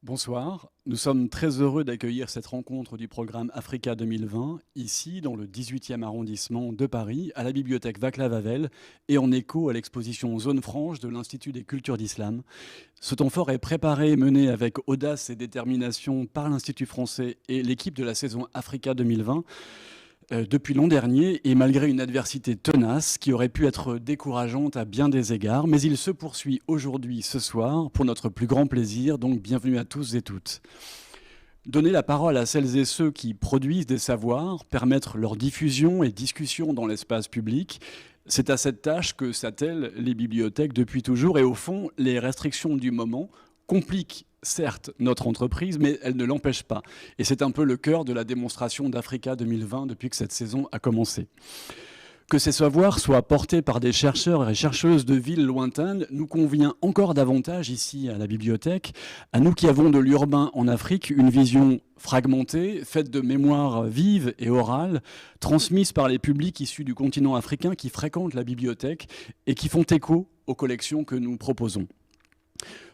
Bonsoir, nous sommes très heureux d'accueillir cette rencontre du programme Africa 2020, ici dans le 18e arrondissement de Paris, à la bibliothèque Václav Havel, et en écho à l'exposition Zone Franche de l'Institut des cultures d'Islam. Ce temps fort est préparé et mené avec audace et détermination par l'Institut français et l'équipe de la saison Africa 2020, depuis l'an dernier, et malgré une adversité tenace qui aurait pu être décourageante à bien des égards, mais il se poursuit aujourd'hui, ce soir, pour notre plus grand plaisir, donc bienvenue à tous et toutes. Donner la parole à celles et ceux qui produisent des savoirs, permettre leur diffusion et discussion dans l'espace public, c'est à cette tâche que s'attellent les bibliothèques depuis toujours, et au fond, les restrictions du moment compliquent certes notre entreprise, mais elle ne l'empêche pas. Et c'est un peu le cœur de la démonstration d'Africa 2020 depuis que cette saison a commencé. Que ces savoirs soient portés par des chercheurs et chercheuses de villes lointaines nous convient encore davantage ici à la bibliothèque, à nous qui avons de l'urbain en Afrique une vision fragmentée, faite de mémoires vives et orales, transmises par les publics issus du continent africain qui fréquentent la bibliothèque et qui font écho aux collections que nous proposons.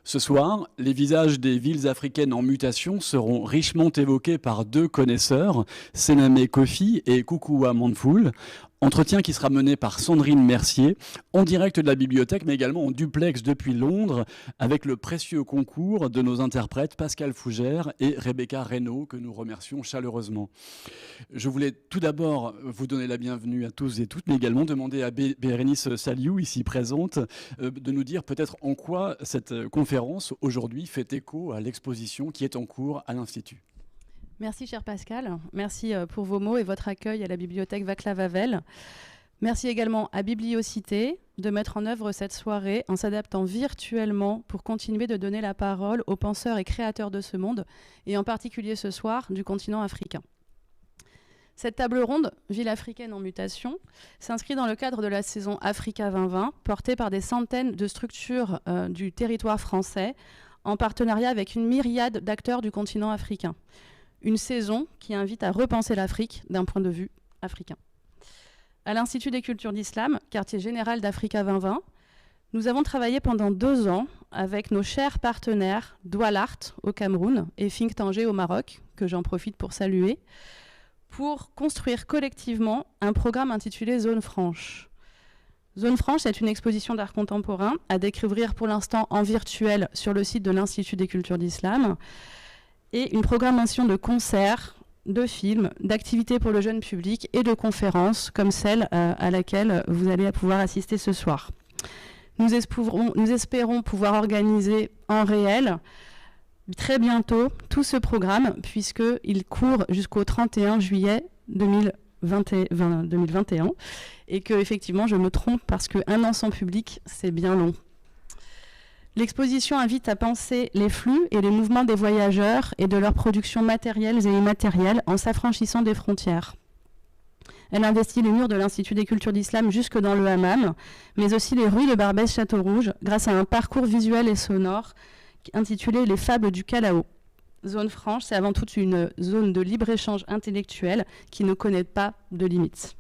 Ce soir, les visages des villes africaines en mutation seront richement évoqués par deux connaisseurs, Sename Kofi et Koukoua Manfoul. Entretien qui sera mené par Sandrine Mercier, en direct de la bibliothèque, mais également en duplex depuis Londres, avec le précieux concours de nos interprètes Pascal Fougère et Rebecca Reynaud, que nous remercions chaleureusement. Je voulais tout d'abord vous donner la bienvenue à tous et toutes, mais également demander à Bérénice Saliou, ici présente, de nous dire peut-être en quoi cette conférence aujourd'hui fait écho à l'exposition qui est en cours à l'Institut. Merci cher Pascal, merci pour vos mots et votre accueil à la bibliothèque Václav Havel. Merci également à Bibliocité de mettre en œuvre cette soirée en s'adaptant virtuellement pour continuer de donner la parole aux penseurs et créateurs de ce monde, et en particulier ce soir du continent africain. Cette table ronde, Ville africaine en mutation, s'inscrit dans le cadre de la saison Africa 2020, portée par des centaines de structures du territoire français, en partenariat avec une myriade d'acteurs du continent africain. Une saison qui invite à repenser l'Afrique d'un point de vue africain. À l'Institut des cultures d'Islam, quartier général d'Africa 2020, nous avons travaillé pendant 2 ans avec nos chers partenaires Doualart au Cameroun et Think Tanger au Maroc, que j'en profite pour saluer, pour construire collectivement un programme intitulé Zone Franche. Zone Franche, c'est une exposition d'art contemporain à découvrir pour l'instant en virtuel sur le site de l'Institut des cultures d'Islam, et une programmation de concerts, de films, d'activités pour le jeune public et de conférences comme celle à laquelle vous allez pouvoir assister ce soir. Nous espérons pouvoir organiser en réel très bientôt tout ce programme puisqu'il court jusqu'au 31 juillet 2021 et que effectivement je me trompe parce qu'un an sans public, c'est bien long. L'exposition invite à penser les flux et les mouvements des voyageurs et de leurs productions matérielles et immatérielles en s'affranchissant des frontières. Elle investit les murs de l'Institut des cultures d'Islam jusque dans le hammam, mais aussi les rues de Barbès-Châteaurouge, grâce à un parcours visuel et sonore intitulé « Les fables du Calao ». Zone franche, c'est avant tout une zone de libre-échange intellectuel qui ne connaît pas de limites.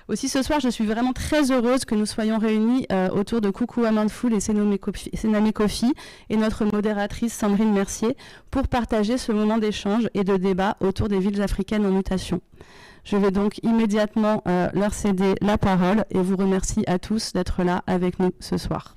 Aussi ce soir, je suis vraiment très heureuse que nous soyons réunis autour de Koukoua Manfoul et Sename Kofi et notre modératrice Sandrine Mercier pour partager ce moment d'échange et de débat autour des villes africaines en mutation. Je vais donc immédiatement leur céder la parole et vous remercie à tous d'être là avec nous ce soir.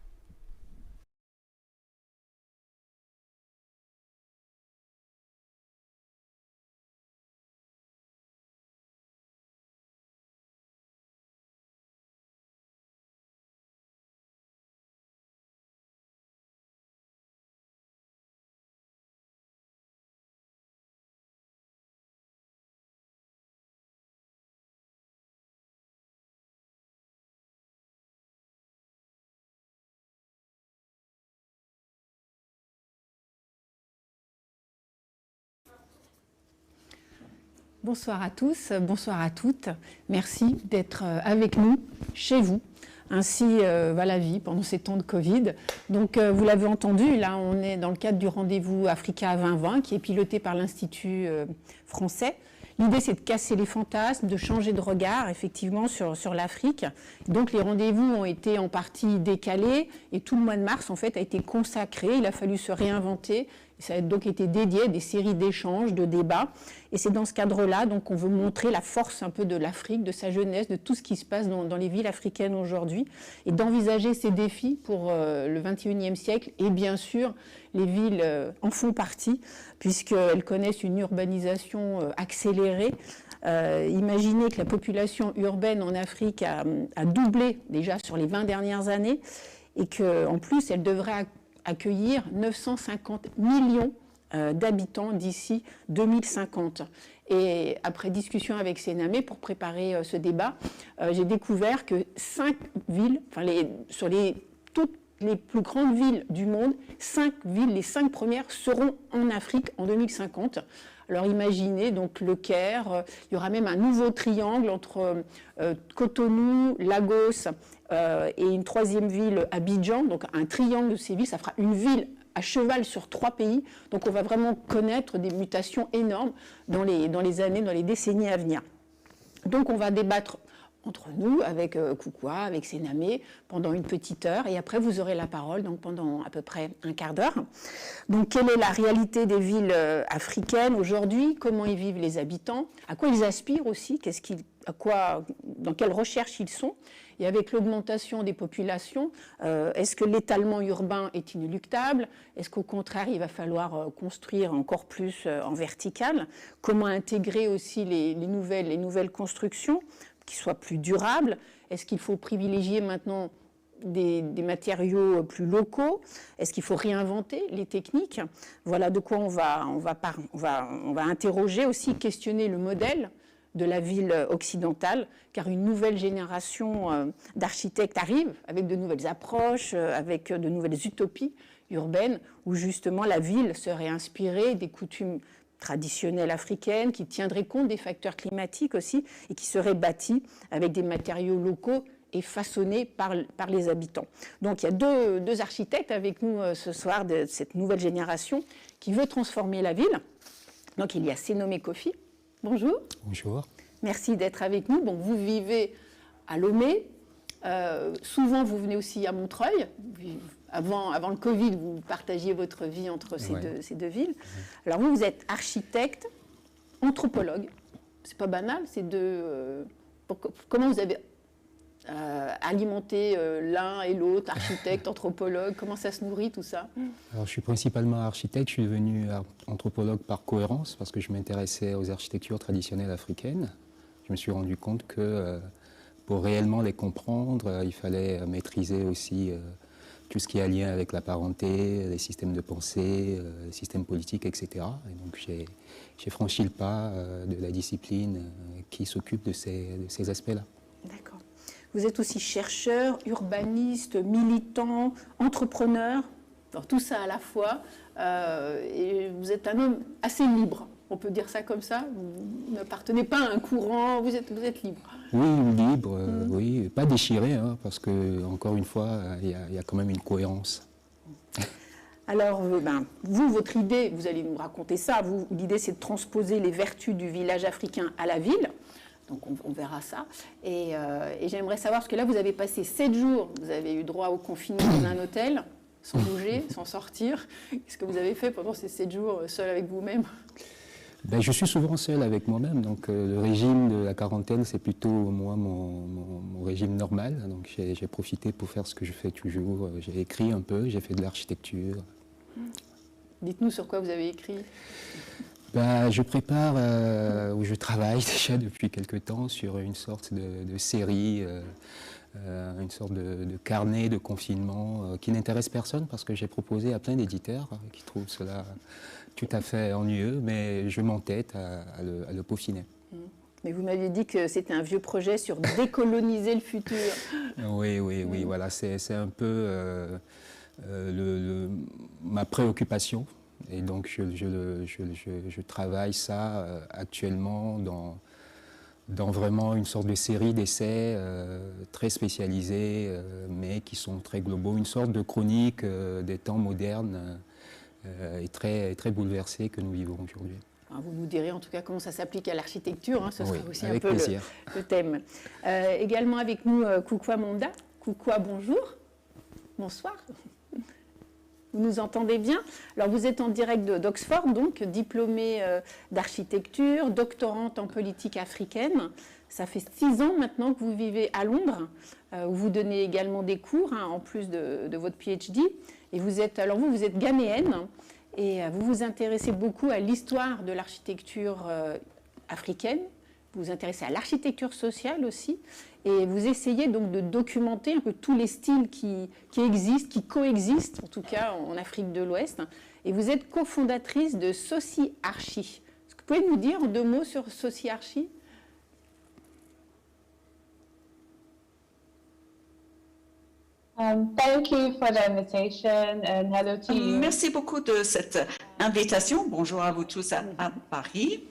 Bonsoir à tous, bonsoir à toutes. Merci d'être avec nous, chez vous. Ainsi va la vie pendant ces temps de Covid. Donc vous l'avez entendu, là on est dans le cadre du rendez-vous Africa 2020 qui est piloté par l'Institut français. L'idée, c'est de casser les fantasmes, de changer de regard, effectivement, sur l'Afrique. Donc, les rendez-vous ont été en partie décalés et tout le mois de mars, en fait, a été consacré. Il a fallu se réinventer Ça a donc été dédié à des séries d'échanges, de débats. Et c'est dans ce cadre-là qu'on veut montrer la force un peu de l'Afrique, de sa jeunesse, de tout ce qui se passe dans les villes africaines aujourd'hui, et d'envisager ces défis pour le XXIe siècle. Et bien sûr, les villes en font partie, puisqu'elles connaissent une urbanisation accélérée. Imaginez que la population urbaine en Afrique a doublé déjà sur les 20 dernières années, et qu'en plus, elle devrait accueillir 950 millions d'habitants d'ici 2050. Et après discussion avec Senamé pour préparer ce débat, j'ai découvert que 5 villes, toutes les plus grandes villes du monde, 5 villes, les 5 premières, seront en Afrique en 2050. Alors imaginez donc le Caire, il y aura même un nouveau triangle entre Cotonou, Lagos et une 3e ville, Abidjan, donc un triangle de ces villes, ça fera une ville à cheval sur 3 pays, donc on va vraiment connaître des mutations énormes dans les années, dans les décennies à venir. Donc on va débattre entre nous, avec Koukoua, avec Senamé, pendant une petite heure, et après vous aurez la parole donc pendant à peu près un quart d'heure. Donc quelle est la réalité des villes africaines aujourd'hui? Comment y vivent les habitants? À quoi ils aspirent aussi? Dans quelle recherche ils sont? Et avec l'augmentation des populations, est-ce que l'étalement urbain est inéluctable? Est-ce qu'au contraire, il va falloir construire encore plus en vertical? Comment intégrer aussi les nouvelles constructions qui soient plus durables? Est-ce qu'il faut privilégier maintenant des matériaux plus locaux? Est-ce qu'il faut réinventer les techniques? Voilà de quoi on va interroger aussi, questionner le modèle de la ville occidentale, car une nouvelle génération d'architectes arrive avec de nouvelles approches, avec de nouvelles utopies urbaines, où justement la ville serait inspirée des coutumes traditionnelles africaines, qui tiendraient compte des facteurs climatiques aussi, et qui seraient bâties avec des matériaux locaux et façonnés par les habitants. Donc il y a deux architectes avec nous ce soir de cette nouvelle génération qui veut transformer la ville. Donc il y a Senamé Kofi. Bonjour. Bonjour. Merci d'être avec nous. Donc, vous vivez à Lomé. Souvent, vous venez aussi à Montreuil. Avant le Covid, vous partagiez votre vie entre ces deux villes. Alors, vous êtes architecte, anthropologue. C'est pas banal. Comment vous avez alimenté l'un et l'autre, architecte, anthropologue? Comment ça se nourrit, tout ça? Alors, je suis principalement architecte. Je suis devenu anthropologue par cohérence parce que je m'intéressais aux architectures traditionnelles africaines. Je me suis rendu compte que pour réellement les comprendre, il fallait maîtriser aussi tout ce qui est lien avec la parenté, les systèmes de pensée, les systèmes politiques, etc. Et donc, j'ai franchi le pas de la discipline qui s'occupe de ces aspects-là. D'accord. Vous êtes aussi chercheur, urbaniste, militant, entrepreneur, alors tout ça à la fois. Et vous êtes un homme assez libre, on peut dire ça comme ça. Vous n'appartenez pas à un courant, vous êtes libre. Oui, libre, oui, pas déchiré, hein, parce que encore une fois, il y a quand même une cohérence. Alors, vous, votre idée, vous allez nous raconter ça. L'idée, c'est de transposer les vertus du village africain à la ville. Donc on verra ça. Et j'aimerais savoir, parce que là, vous avez passé 7 jours, vous avez eu droit au confinement dans un hôtel, sans bouger, sans sortir. Qu'est-ce que vous avez fait pendant ces 7 jours, seul avec vous-même? Je suis souvent seul avec moi-même. Donc le régime de la quarantaine, c'est plutôt moi mon régime normal. Donc j'ai profité pour faire ce que je fais toujours. J'ai écrit un peu, j'ai fait de l'architecture. Dites-nous sur quoi vous avez écrit. Je prépare, ou je travaille déjà depuis quelque temps sur une sorte de série, une sorte de carnet de confinement qui n'intéresse personne parce que j'ai proposé à plein d'éditeurs qui trouvent cela tout à fait ennuyeux, mais je m'entête à le peaufiner. Mais vous m'aviez dit que c'était un vieux projet sur décoloniser le futur. Oui, voilà, c'est un peu ma préoccupation. Et donc, je travaille ça actuellement dans vraiment une sorte de série d'essais très spécialisés, mais qui sont très globaux. Une sorte de chronique des temps modernes et très, très bouleversés que nous vivons aujourd'hui. Vous nous direz en tout cas comment ça s'applique à l'architecture. Ce sera aussi un peu le thème. Également avec nous, Koukoua Monda. Koukoua, bonjour. Bonsoir. Vous nous entendez bien? Alors vous êtes en direct d'Oxford, donc diplômée d'architecture, doctorante en politique africaine. Ça fait 6 ans maintenant que vous vivez à Londres, où vous donnez également des cours, hein, en plus de votre PhD. Et vous êtes ghanéenne, et vous vous intéressez beaucoup à l'histoire de l'architecture africaine. Vous vous intéressez à l'architecture sociale aussi, et vous essayez donc de documenter un peu tous les styles qui existent, qui coexistent, en tout cas en Afrique de l'Ouest. Et vous êtes cofondatrice de Soci Archi. Est-ce que vous pouvez nous dire en 2 mots sur Soci Archi? Thank you for the invitation and hello to you. Merci beaucoup de cette invitation. Bonjour à vous tous à Paris.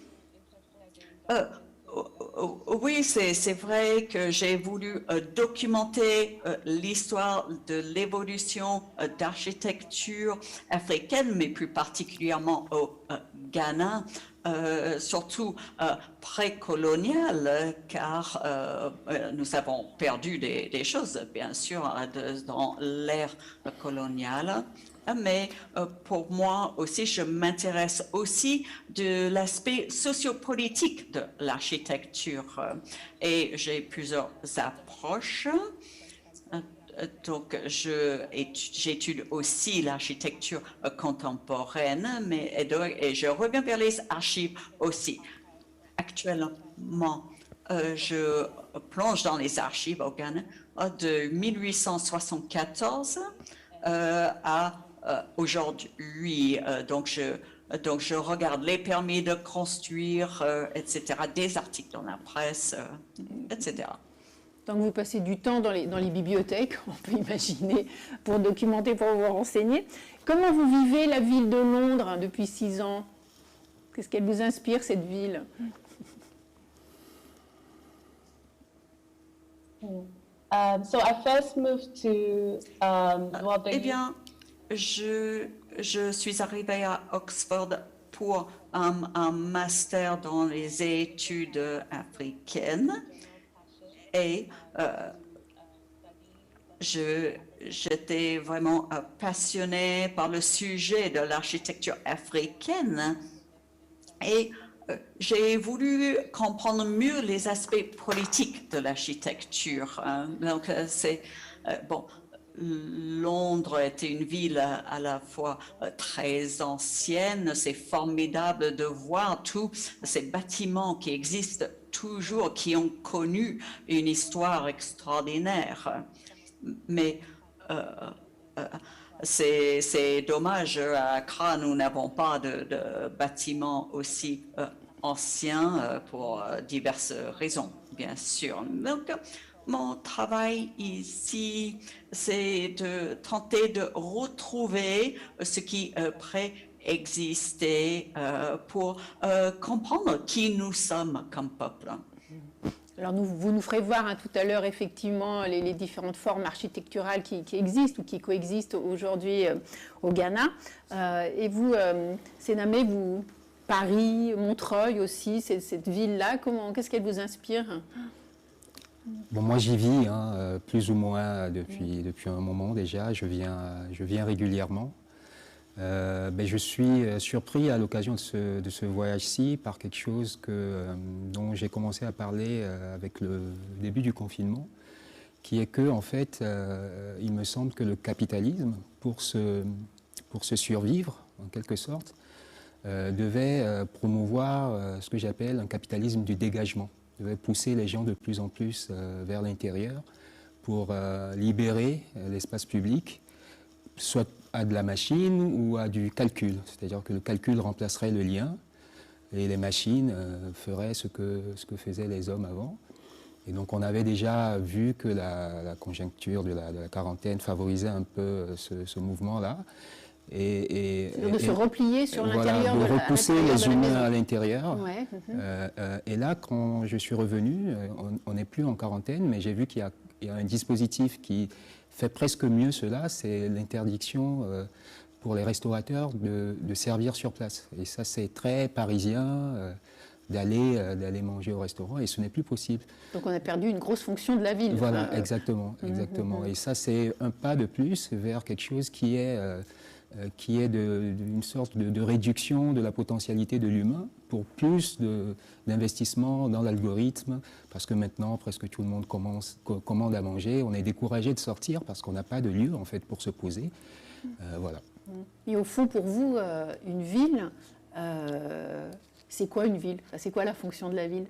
Oui, c'est vrai que j'ai voulu documenter l'histoire de l'évolution d'architecture africaine, mais plus particulièrement au Ghana, surtout précoloniale, car nous avons perdu des choses, bien sûr, dans l'ère coloniale. Mais pour moi aussi, je m'intéresse aussi de l'aspect sociopolitique de l'architecture et j'ai plusieurs approches. Donc, j'étudie aussi l'architecture contemporaine, et je reviens vers les archives aussi. Actuellement, je plonge dans les archives au Ghana de 1874 à aujourd'hui. Donc, je regarde les permis de construire, etc., des articles dans la presse, etc. Donc vous passez du temps dans les bibliothèques, on peut imaginer, pour documenter, pour vous renseigner. Comment vous vivez la ville de Londres depuis 6 ans? Qu'est-ce qu'elle vous inspire, cette ville? So I first moved to Eh bien, je suis arrivée à Oxford pour un master dans les études africaines et j'étais vraiment passionnée par le sujet de l'architecture africaine et j'ai voulu comprendre mieux les aspects politiques de l'architecture. Donc, bon. Londres était une ville à la fois très ancienne. C'est formidable de voir tous ces bâtiments qui existent toujours, qui ont connu une histoire extraordinaire. Mais c'est dommage, à Accra, nous n'avons pas de bâtiments aussi anciens pour diverses raisons, bien sûr. Donc, mon travail ici, c'est de tenter de retrouver ce qui préexistait pour comprendre qui nous sommes comme peuple. Alors vous nous ferez voir tout à l'heure effectivement les différentes formes architecturales qui existent ou qui coexistent aujourd'hui au Ghana. Et vous, Sename, vous, Paris, Montreuil aussi, cette ville-là, qu'est-ce qu'elle vous inspire? Bon, moi j'y vis, hein, plus ou moins depuis un moment déjà, je viens régulièrement. Je suis surpris à l'occasion de ce voyage-ci par quelque chose dont j'ai commencé à parler avec le début du confinement, qui est que, en fait, il me semble que le capitalisme, pour se survivre, en quelque sorte, devait promouvoir ce que j'appelle un capitalisme du dégagement. Devait pousser les gens de plus en plus vers l'intérieur pour libérer l'espace public, soit à de la machine ou à du calcul. C'est-à-dire que le calcul remplacerait le lien et les machines feraient ce que faisaient les hommes avant. Et donc on avait déjà vu que la conjoncture de la quarantaine favorisait un peu ce mouvement-là. Et de se replier sur l'intérieur, de repousser les humains à l'intérieur. Ouais. Et là, quand je suis revenu, on n'est plus en quarantaine, mais j'ai vu qu'il y a un dispositif qui fait presque mieux cela, c'est l'interdiction pour les restaurateurs de servir sur place. Et ça, c'est très parisien d'aller manger au restaurant, et ce n'est plus possible. Donc on a perdu une grosse fonction de la ville. Voilà, exactement. Et ça, c'est un pas de plus vers quelque chose qui est qui est une sorte de réduction de la potentialité de l'humain pour plus d'investissement dans l'algorithme, parce que maintenant presque tout le monde commande à manger, on est découragé de sortir parce qu'on n'a pas de lieu en fait pour se poser. Voilà. Et au fond, pour vous, une ville, c'est quoi une ville? C'est quoi la fonction de la ville?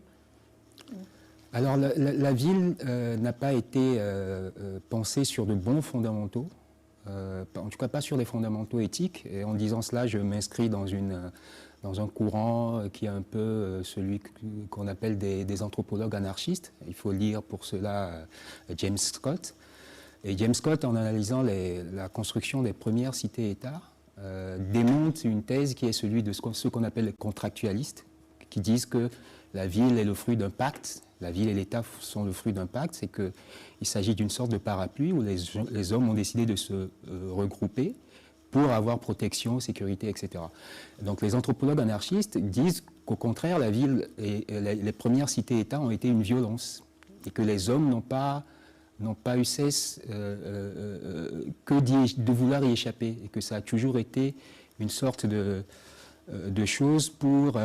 Alors la ville n'a pas été pensée sur de bons fondamentaux, en tout cas pas sur des fondamentaux éthiques. Et en disant cela, je m'inscris dans un courant qui est un peu celui qu'on appelle des anthropologues anarchistes. Il faut lire pour cela James Scott. Et James Scott, en analysant la construction des premières cités-États, démonte une thèse qui est celui de ce qu'on appelle les contractualistes, qui disent que la ville est le fruit d'un pacte, la ville et l'État sont le fruit d'un pacte, c'est qu'il s'agit d'une sorte de parapluie où les hommes ont décidé de se regrouper pour avoir protection, sécurité, etc. Donc les anthropologues anarchistes disent qu'au contraire, la ville et les premières cités-États ont été une violence et que les hommes n'ont pas eu cesse que de vouloir y échapper et que ça a toujours été une sorte de choses pour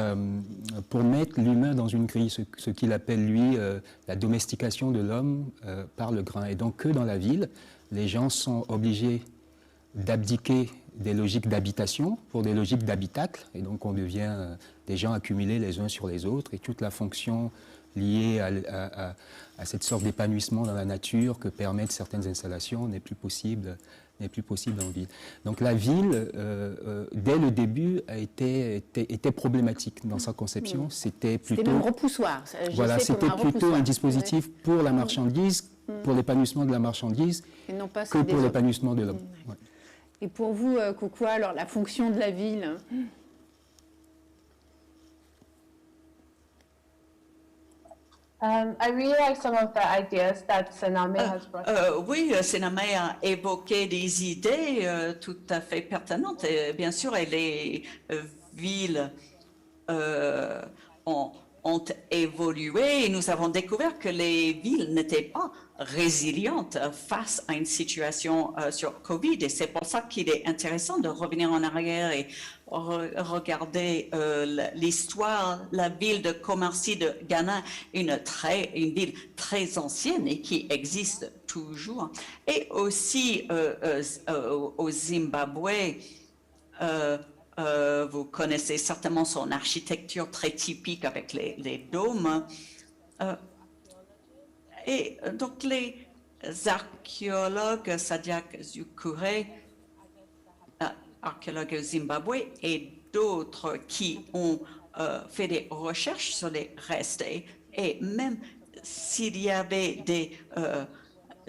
mettre l'humain dans une grille, ce qu'il appelle, lui, la domestication de l'homme par le grain. Et donc que dans la ville, les gens sont obligés d'abdiquer des logiques d'habitation pour des logiques d'habitacle. Et donc on devient des gens accumulés les uns sur les autres et toute la fonction liée à cette sorte d'épanouissement dans la nature que permettent certaines installations n'est plus possible en ville. Donc la ville, dès le début, était problématique dans sa conception. C'était plutôt même repoussoir. Voilà, c'était plutôt un dispositif pour la marchandise, pour l'épanouissement de la marchandise, que pour l'épanouissement de l'homme. Ouais. Et pour vous, Koukoua, alors la fonction de la ville I really like some of the ideas that Sename has brought up. Oui, Sename a évoqué des idées tout à fait pertinentes. Et bien sûr, et les villes ont évolué et nous avons découvert que les villes n'étaient pas résilientes face à une situation sur Covid. Et c'est pour ça qu'il est intéressant de revenir en arrière et regarder l'histoire. La ville de Kumasi de Ghana, une ville très ancienne et qui existe toujours. Et aussi au Zimbabwe, vous connaissez certainement son architecture très typique avec les dômes. Et donc les archéologues, Sadiak Zukure, archéologue au Zimbabwe, et d'autres qui ont fait des recherches sur les restes. Et même s'il y avait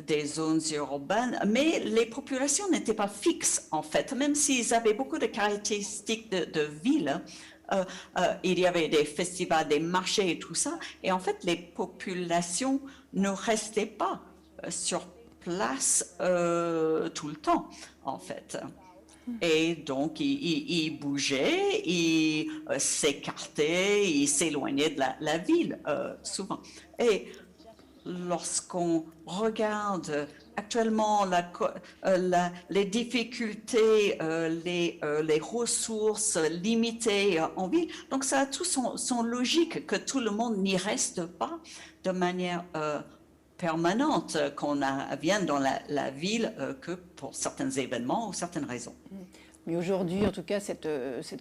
des zones urbaines, mais les populations n'étaient pas fixes en fait, même s'ils avaient beaucoup de caractéristiques de ville. Il y avait des festivals, des marchés et tout ça, et en fait les populations ne restaient pas sur place tout le temps en fait. Et donc, ils bougeaient, ils s'écartaient, ils s'éloignaient de la ville souvent. Et lorsqu'on regarde actuellement les difficultés, les ressources limitées en ville, donc ça a tout son logique que tout le monde n'y reste pas de manière permanente, qu'on vienne dans la ville que pour certains événements ou certaines raisons. Mais aujourd'hui, en tout cas, cette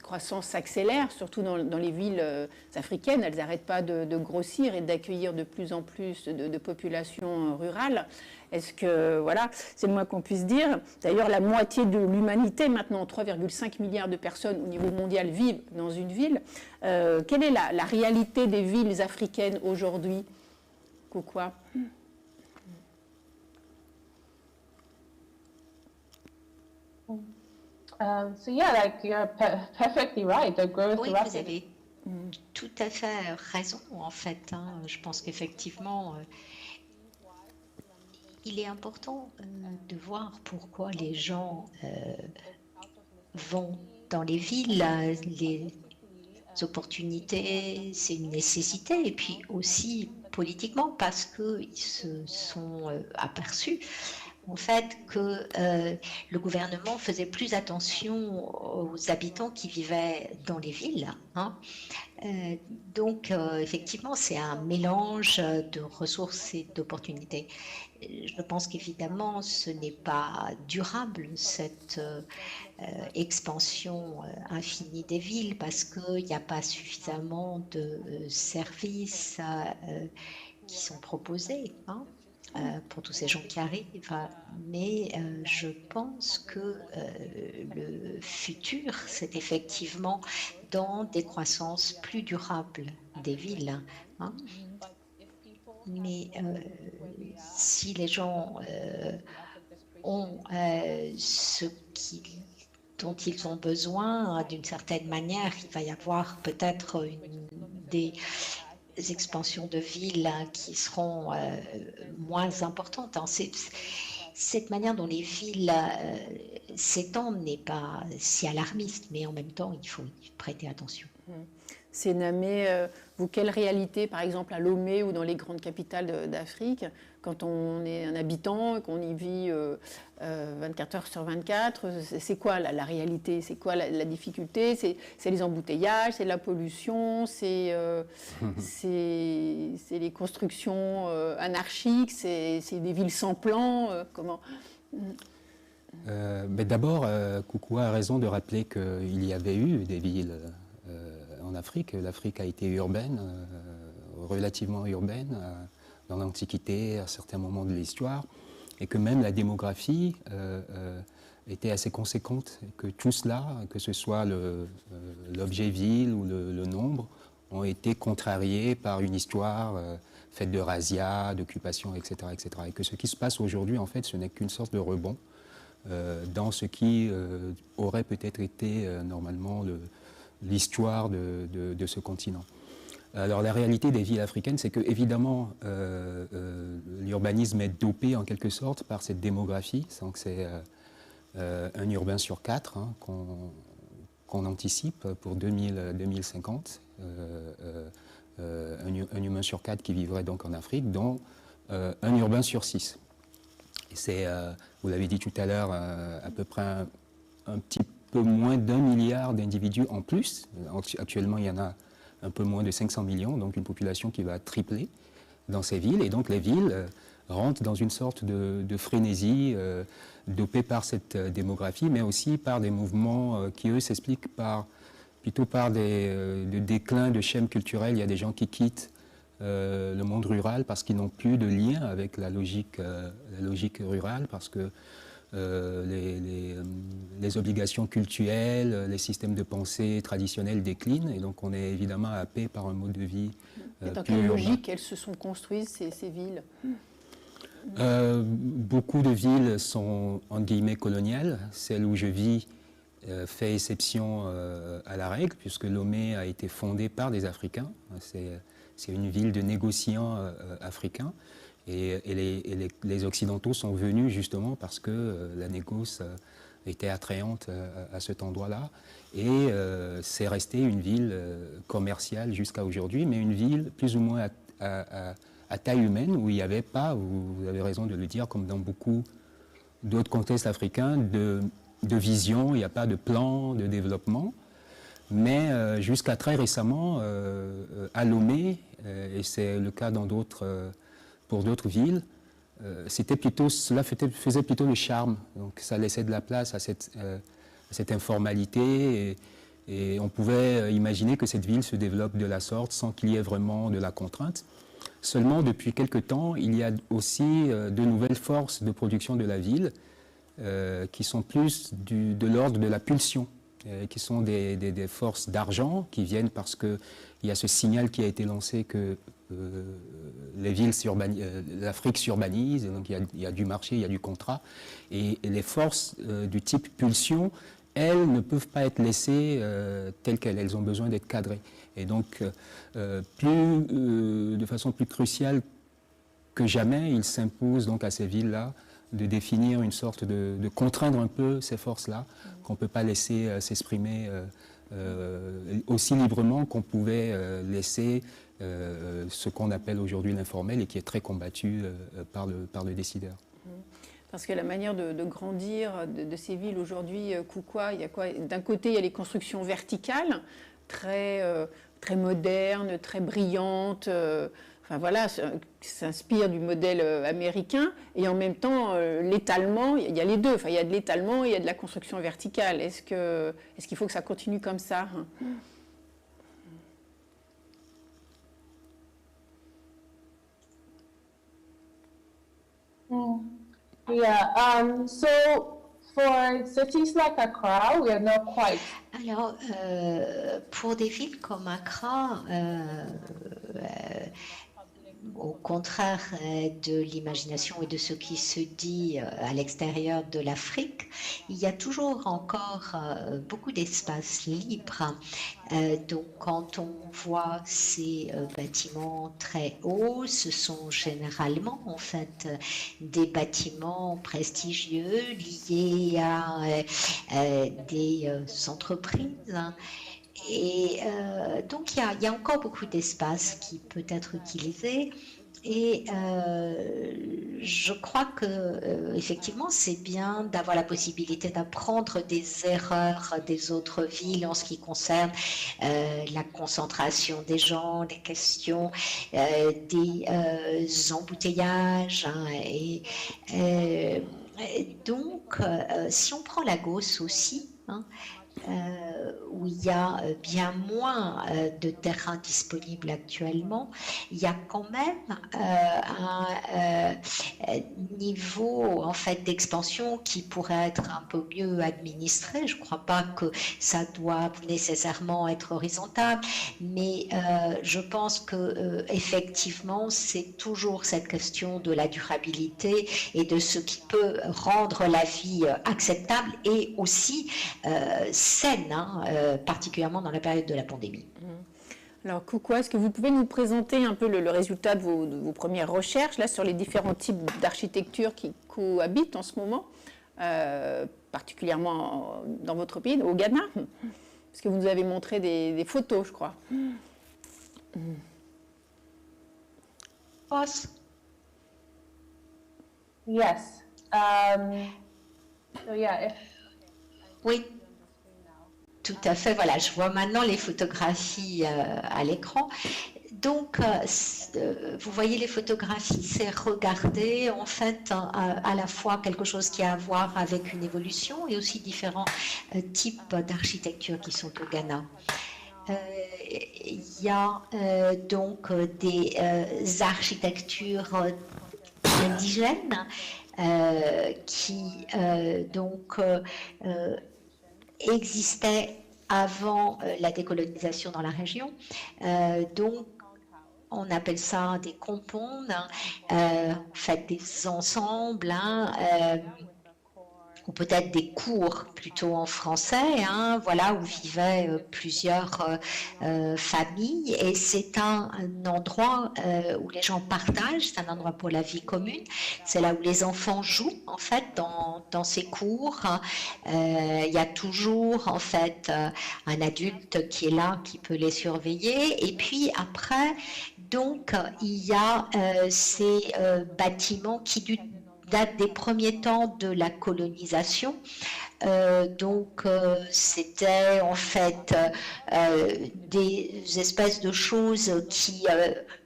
croissance s'accélère, surtout dans les villes africaines. Elles n'arrêtent pas de grossir et d'accueillir de plus en plus de populations rurales. Est-ce que, voilà, c'est le moins qu'on puisse dire. D'ailleurs, la moitié de l'humanité, maintenant 3,5 milliards de personnes au niveau mondial, vivent dans une ville. Quelle est la réalité des villes africaines aujourd'hui, Koukoua? So yeah, like you're perfectly right. The growth Oui, rapid. vous avez tout à fait raison, en fait. Hein. Je pense qu'effectivement, il est important de voir pourquoi les gens vont dans les villes. Les opportunités, c'est une nécessité. Et puis aussi politiquement, parce qu'ils se sont aperçus en fait, que le gouvernement faisait plus attention aux habitants qui vivaient dans les villes. Hein. Donc, effectivement, c'est un mélange de ressources et d'opportunités. Je pense qu'évidemment, ce n'est pas durable, cette expansion infinie des villes, parce qu'il n'y a pas suffisamment de services qui sont proposés. Hein. Pour tous ces gens qui arrivent, mais je pense que le futur, c'est effectivement dans des croissances plus durables des villes. Hein. Mais si les gens ont ce dont ils ont besoin, d'une certaine manière, il va y avoir peut-être des expansions de villes qui seront moins importantes. Hein. Cette manière dont les villes s'étendent n'est pas si alarmiste, mais en même temps, il faut y prêter attention. Sénamé, vous, quelle réalité, par exemple, à Lomé ou dans les grandes capitales d'Afrique, quand on est un habitant et qu'on y vit 24 heures sur 24, c'est quoi la réalité? C'est quoi la difficulté? C'est les embouteillages, c'est la pollution, c'est les constructions anarchiques, c'est des villes sans plan, comment? Mais d'abord, Koukoua a raison de rappeler qu'il y avait eu des villes en Afrique. L'Afrique a été urbaine, relativement urbaine, dans l'Antiquité, à certains moments de l'histoire, et que même la démographie était assez conséquente, que tout cela, que ce soit l'objet ville ou le nombre, ont été contrariés par une histoire faite de razzias, d'occupation, etc., etc. Et que ce qui se passe aujourd'hui, en fait, ce n'est qu'une sorte de rebond dans ce qui aurait peut-être été normalement l'histoire de ce continent. Alors la réalité des villes africaines, c'est que évidemment l'urbanisme est dopé en quelque sorte par cette démographie, donc c'est un urbain sur 4 hein, qu'on anticipe pour 2050, un humain sur 4 qui vivrait donc en Afrique, dont un urbain sur 6. Et c'est, vous l'avez dit tout à l'heure, à peu près un petit peu moins d'1 milliard d'individus en plus. Actuellement, il y en a un peu moins de 500 millions, donc une population qui va tripler dans ces villes. Et donc les villes rentrent dans une sorte de frénésie dopée par cette démographie, mais aussi par des mouvements qui, eux, s'expliquent plutôt par des déclins de schèmes culturels. Il y a des gens qui quittent le monde rural parce qu'ils n'ont plus de lien avec la logique rurale, parce que les obligations cultuelles, les systèmes de pensée traditionnels déclinent, et donc on est évidemment happé par un mode de vie dans quelle logique elles se sont construites, ces villes? Beaucoup de villes sont, entre guillemets, coloniales. Celle où je vis fait exception à la règle, puisque Lomé a été fondée par des Africains. C'est une ville de négociants africains. Et les Occidentaux sont venus justement parce que la négoce était attrayante à cet endroit-là. Et c'est resté une ville commerciale jusqu'à aujourd'hui, mais une ville plus ou moins à taille humaine, où il n'y avait pas, vous avez raison de le dire, comme dans beaucoup d'autres contextes africains, de vision, il n'y a pas de plan de développement. Mais jusqu'à très récemment, à Lomé, et c'est le cas pour d'autres villes, cela faisait plutôt le charme. Donc ça laissait de la place à cette informalité, et on pouvait imaginer que cette ville se développe de la sorte sans qu'il y ait vraiment de la contrainte. Seulement, depuis quelque temps, il y a aussi de nouvelles forces de production de la ville qui sont plus de l'ordre de la pulsion, qui sont des forces d'argent qui viennent parce qu'il y a ce signal qui a été lancé que l'Afrique s'urbanise, donc il y a du marché, il y a du contrat, et les forces du type pulsion, elles ne peuvent pas être laissées telles quelles, elles ont besoin d'être cadrées. Et donc, de façon plus cruciale que jamais, il s'impose donc à ces villes-là de définir une sorte de contraindre un peu ces forces-là, qu'on ne peut pas laisser s'exprimer aussi librement qu'on pouvait laisser ce qu'on appelle aujourd'hui l'informel et qui est très combattu par le décideur. Parce que la manière de grandir de ces villes aujourd'hui, Koukoua, il y a quoi? D'un côté, il y a les constructions verticales, très modernes, très brillantes, enfin voilà, s'inspire du modèle américain, et en même temps, l'étalement, il y a les deux, enfin il y a de l'étalement et il y a de la construction verticale. Est-ce qu'il faut que ça continue comme ça? Yeah. So for cities like Accra, we are not quite. Alors, pour des villes comme Accra, au contraire de l'imagination et de ce qui se dit à l'extérieur de l'Afrique, il y a toujours encore beaucoup d'espace libre. Donc, quand on voit ces bâtiments très hauts, ce sont généralement en fait des bâtiments prestigieux liés à des entreprises. Et donc, il y a encore beaucoup d'espace qui peut être utilisé. Et je crois que effectivement, c'est bien d'avoir la possibilité d'apprendre des erreurs des autres villes en ce qui concerne la concentration des gens, les questions des embouteillages. Donc, si on prend Lagos aussi, où il y a bien moins de terrain disponible actuellement, il y a quand même un niveau en fait d'expansion qui pourrait être un peu mieux administré. Je ne crois pas que ça doit nécessairement être horizontal, mais je pense que effectivement c'est toujours cette question de la durabilité et de ce qui peut rendre la vie acceptable et aussi saine, particulièrement dans la période de la pandémie. Alors, Koukoua, est-ce que vous pouvez nous présenter un peu le résultat de vos premières recherches là, sur les différents types d'architecture qui cohabitent en ce moment, particulièrement dans votre pays, au Ghana? Parce que vous nous avez montré des photos, je crois. Yes. So yeah, Oui. Tout à fait, voilà, je vois maintenant les photographies à l'écran. Donc, vous voyez les photographies, c'est regarder en fait à la fois quelque chose qui a à voir avec une évolution et aussi différents types d'architecture qui sont au Ghana. Il y a donc des architectures indigènes qui donc existait avant la décolonisation dans la région. Donc, on appelle ça des compounds, en fait des ensembles, ou peut-être des cours plutôt en français, voilà, où vivaient plusieurs familles. Et c'est un endroit où les gens partagent, c'est un endroit pour la vie commune. C'est là où les enfants jouent, en fait, dans ces cours. Il y a toujours, en fait, un adulte qui est là, qui peut les surveiller. Et puis après, donc, il y a ces bâtiments qui date des premiers temps de la colonisation. Donc, c'était en fait des espèces de choses qui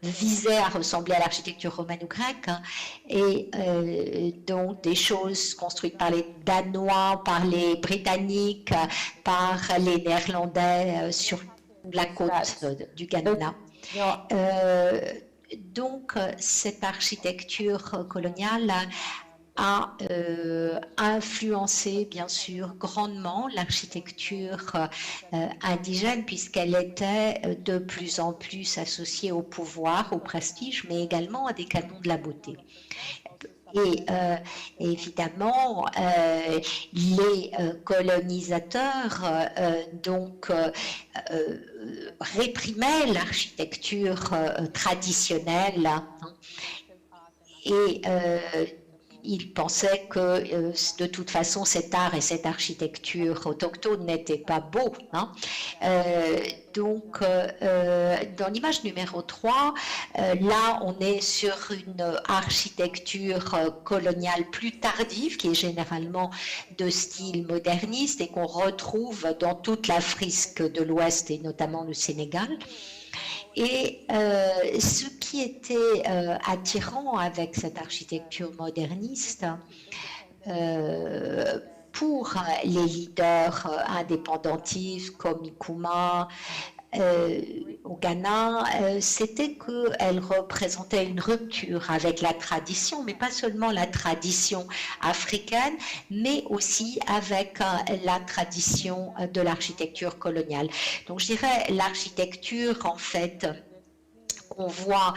visaient à ressembler à l'architecture romane ou grecque, et donc des choses construites par les Danois, par les Britanniques, par les Néerlandais sur la côte du Ghana. Donc, cette architecture coloniale a influencé, bien sûr, grandement l'architecture indigène, puisqu'elle était de plus en plus associée au pouvoir, au prestige, mais également à des canons de la beauté. Et évidemment, les colonisateurs donc réprimaient l'architecture traditionnelle, et il pensait que de toute façon cet art et cette architecture autochtone n'étaient pas beaux. Hein. Donc, dans l'image numéro 3, là, on est sur une architecture coloniale plus tardive, qui est généralement de style moderniste et qu'on retrouve dans toute l'Afrique de l'Ouest et notamment le Sénégal. Et ce qui était attirant avec cette architecture moderniste, pour les leaders indépendantistes comme Nkrumah au Ghana, c'était qu'elle représentait une rupture avec la tradition, mais pas seulement la tradition africaine, mais aussi avec la tradition de l'architecture coloniale. Donc je dirais l'architecture, en fait, qu'on voit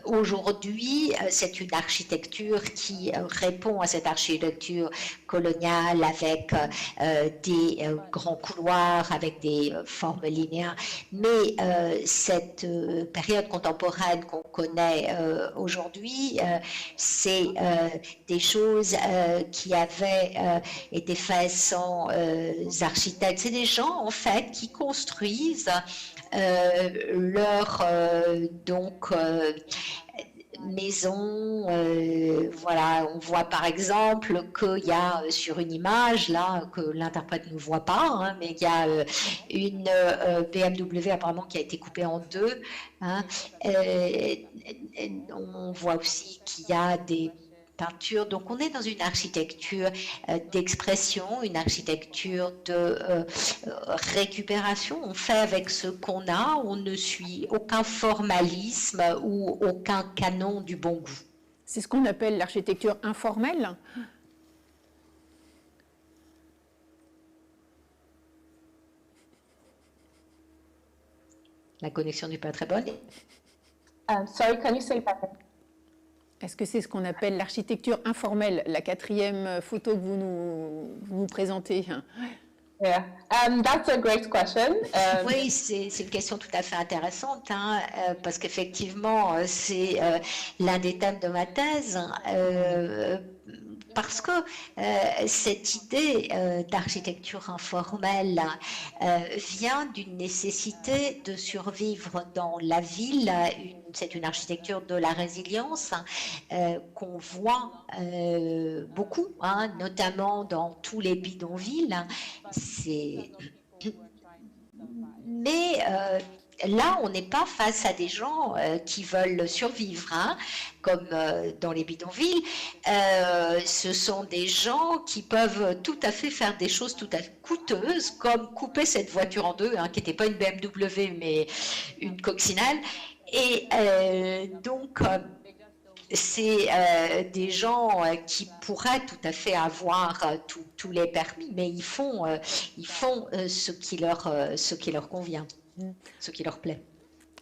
aujourd'hui, c'est une architecture qui répond à cette architecture coloniale avec des grands couloirs, avec des formes linéaires. Mais cette période contemporaine qu'on connaît aujourd'hui, c'est des choses qui avaient été faites sans architectes. C'est des gens, en fait, qui construisent leur maison. Voilà, on voit par exemple qu'il y a sur une image là que l'interprète ne voit pas, hein, mais il y a une BMW apparemment qui a été coupée en deux. Hein, on voit aussi qu'il y a des peinture. Donc on est dans une architecture d'expression, une architecture de récupération. On fait avec ce qu'on a, on ne suit aucun formalisme ou aucun canon du bon goût. C'est ce qu'on appelle l'architecture informelle. La connexion n'est pas très bonne. Sorry, can you say that? Est-ce que c'est ce qu'on appelle l'architecture informelle, la quatrième photo que vous présentez? Yeah, that's a great question. Oui, c'est une question tout à fait intéressante, hein, parce qu'effectivement, c'est l'un des thèmes de ma thèse. Parce que cette idée d'architecture informelle vient d'une nécessité de survivre dans la ville. C'est une architecture de la résilience qu'on voit beaucoup, hein, notamment dans tous les bidonvilles. Mais là, on n'est pas face à des gens qui veulent survivre, hein, comme dans les bidonvilles. Ce sont des gens qui peuvent tout à fait faire des choses tout à fait coûteuses, comme couper cette voiture en deux, hein, qui n'était pas une BMW, mais une coccinelle. Et donc, c'est des gens qui pourraient tout à fait avoir tous les permis, mais ils font ce qui leur convient, ce qui leur plaît.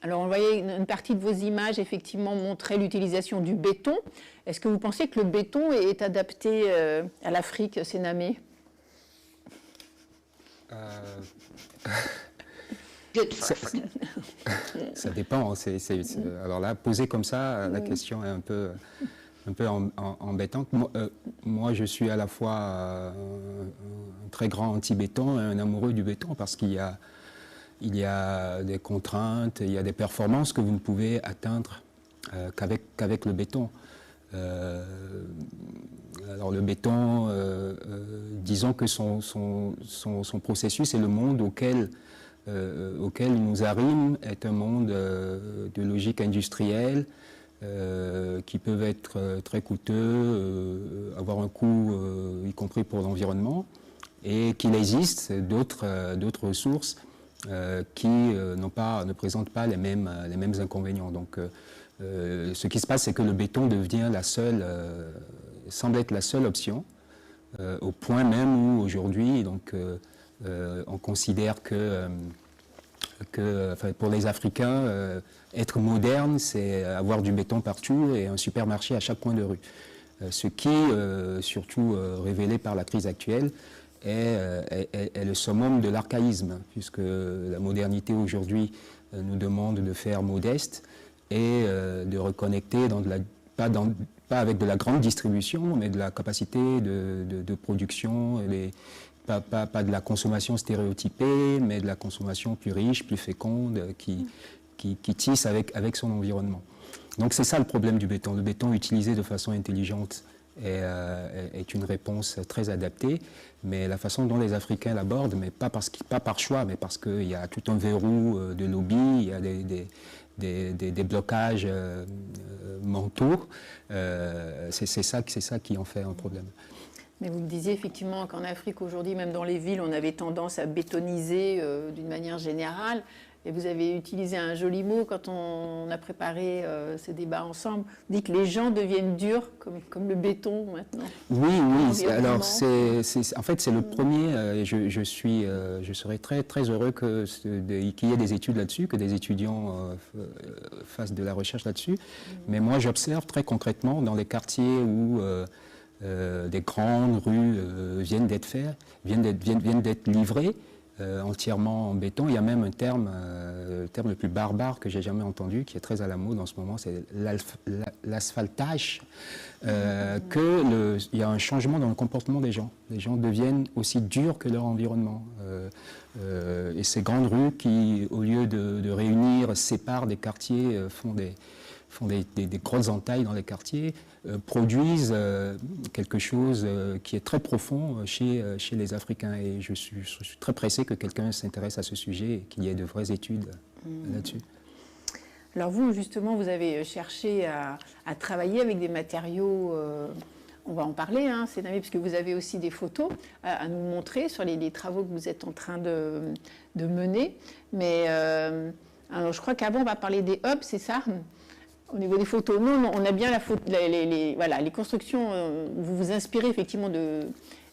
Alors, on voyait une partie de vos images, effectivement, montrer l'utilisation du béton. Est-ce que vous pensez que le béton est adapté à l'Afrique sénamée? Ça dépend. Alors là, posé comme ça, la question est un peu embêtante. Moi, je suis à la fois un très grand anti-béton et un amoureux du béton parce qu'il y a des contraintes, il y a des performances que vous ne pouvez atteindre qu'avec le béton. Alors le béton, disons que son processus et le monde auquel il nous arrive est un monde de logique industrielle qui peuvent être très coûteux, avoir un coût y compris pour l'environnement, et qu'il existe d'autres ressources qui ne présentent pas les mêmes inconvénients. Donc ce qui se passe, c'est que le béton devient semble être la seule option, au point même où aujourd'hui, donc, on considère que pour les Africains, être moderne, c'est avoir du béton partout et un supermarché à chaque coin de rue. Ce qui, surtout révélé par la crise actuelle, est le summum de l'archaïsme, puisque la modernité aujourd'hui nous demande de faire modeste et de reconnecter pas pas avec de la grande distribution, mais de la capacité de production, pas de la consommation stéréotypée, mais de la consommation plus riche, plus féconde, qui tisse avec son environnement. Donc c'est ça le problème du béton. Le béton utilisé de façon intelligente est une réponse très adaptée, mais la façon dont les Africains l'abordent, mais pas par choix, mais parce qu'il y a tout un verrou de lobby, il y a des blocages mentaux, c'est ça qui en fait un problème. Mais vous me disiez effectivement qu'en Afrique aujourd'hui, même dans les villes, on avait tendance à bétoniser d'une manière générale. Et vous avez utilisé un joli mot quand on a préparé ces débats ensemble. Vous dites que les gens deviennent durs, comme le béton maintenant. Oui. Alors, en fait, c'est le premier. Je serais très, très heureux qu'il y ait des études là-dessus, que des étudiants fassent de la recherche là-dessus. Mais moi, j'observe très concrètement dans les quartiers où des grandes rues viennent d'être livrées, entièrement en béton. Il y a même un terme, le terme le plus barbare que j'ai jamais entendu, qui est très à la mode en ce moment, c'est l'asphaltage. Il y a un changement dans le comportement des gens. Les gens deviennent aussi durs que leur environnement. Et ces grandes rues qui, au lieu de réunir, séparent des quartiers, font des grosses entailles dans les quartiers, produisent quelque chose qui est très profond chez les Africains. Et je suis très pressé que quelqu'un s'intéresse à ce sujet et qu'il y ait de vraies études là-dessus. Alors vous, justement, vous avez cherché à travailler avec des matériaux, on va en parler, Sénamé, parce que vous avez aussi des photos à nous montrer sur les travaux que vous êtes en train de mener. Mais alors je crois qu'avant, on va parler des hubs, c'est ça ? Au niveau des photos, non, on a bien les constructions, vous vous inspirez effectivement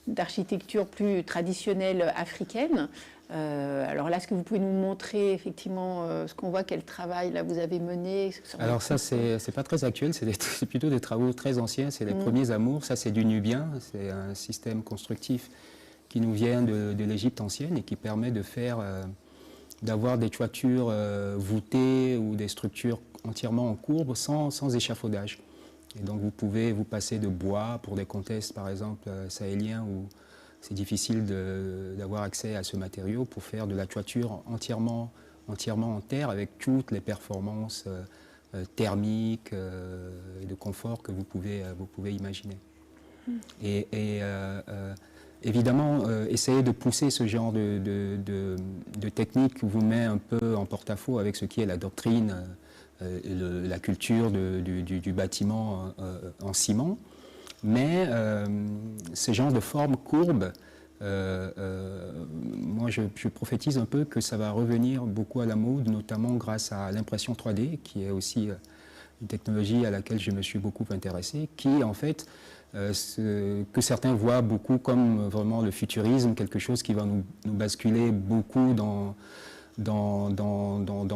d'architecture plus traditionnelle africaine. Alors là, est-ce que vous pouvez nous montrer effectivement ce qu'on voit, quel travail là vous avez mené? Alors ça, c'est pas très actuel, c'est plutôt des travaux très anciens, c'est les premiers amours. Ça, c'est du nubien, c'est un système constructif qui nous vient de l'Égypte ancienne et qui permet d'avoir des toitures voûtées ou des structures entièrement en courbe, sans échafaudage. Et donc vous pouvez vous passer de bois pour des contextes, par exemple, sahéliens, où c'est difficile d'avoir accès à ce matériau, pour faire de la toiture entièrement en terre, avec toutes les performances thermiques et de confort que vous pouvez imaginer. Et évidemment, essayer de pousser ce genre de technique vous met un peu en porte-à-faux avec ce qui est la doctrine, la culture du bâtiment en ciment. Mais ce genre de forme courbe, moi je prophétise un peu que ça va revenir beaucoup à la mode, notamment grâce à l'impression 3D, qui est aussi une technologie à laquelle je me suis beaucoup intéressé, qui en fait, que certains voient beaucoup comme vraiment le futurisme, quelque chose qui va nous basculer beaucoup dans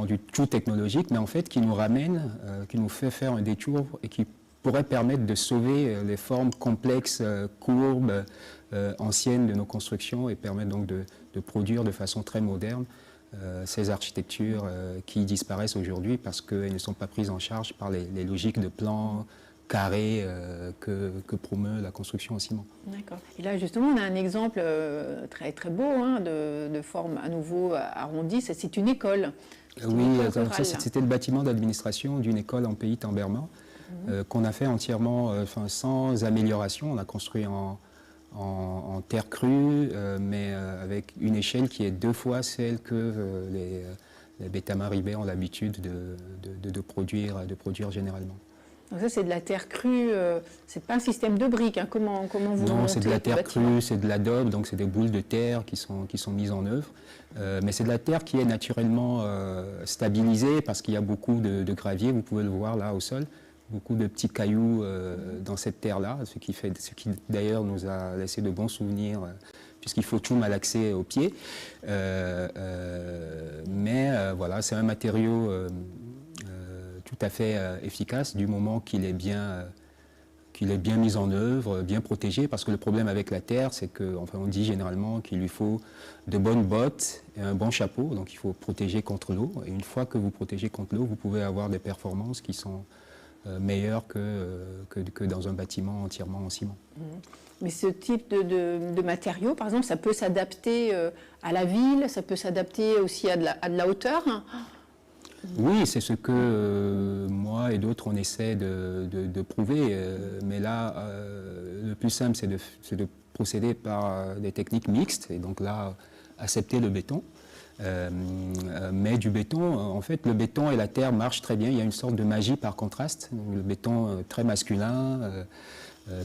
du tout technologique, mais en fait qui nous ramène, qui nous fait faire un détour et qui pourrait permettre de sauver les formes complexes, courbes, anciennes de nos constructions, et permettre donc de produire de façon très moderne ces architectures qui disparaissent aujourd'hui parce qu'elles ne sont pas prises en charge par les logiques de plans carrés que promeut la construction en ciment. D'accord. Et là, justement, on a un exemple très, très beau de forme à nouveau arrondie. C'est une école. Oui, c'était le bâtiment d'administration d'une école en pays Tamberman qu'on a fait entièrement sans amélioration. On a construit en terre crue, mais avec une échelle qui est 2 fois celle que les Bêta-Maribais ont l'habitude de produire généralement. Donc ça, c'est de la terre crue, c'est pas un système de briques, comment vous Non, c'est de la terre crue, c'est de l'adobe, donc c'est des boules de terre qui sont mises en œuvre. Mais c'est de la terre qui est naturellement stabilisée parce qu'il y a beaucoup de gravier, vous pouvez le voir là au sol, beaucoup de petits cailloux dans cette terre-là, ce qui d'ailleurs nous a laissé de bons souvenirs, puisqu'il faut tout malaxer au pied. Mais voilà, c'est un matériau tout à fait efficace du moment qu'il est bien mis en œuvre, bien protégé, parce que le problème avec la terre, c'est on dit généralement qu'il lui faut de bonnes bottes et un bon chapeau, donc il faut protéger contre l'eau. Et une fois que vous protégez contre l'eau, vous pouvez avoir des performances qui sont meilleure que dans un bâtiment entièrement en ciment. Mais ce type de matériaux, par exemple, ça peut s'adapter à la ville, ça peut s'adapter aussi à de la hauteur. Oui, c'est ce que moi et d'autres on essaie de prouver. Mais là, le plus simple, c'est de procéder par des techniques mixtes. Et donc là, accepter le béton. Mais du béton, en fait, le béton et la terre marchent très bien. Il y a une sorte de magie par contraste. Donc, le béton très masculin,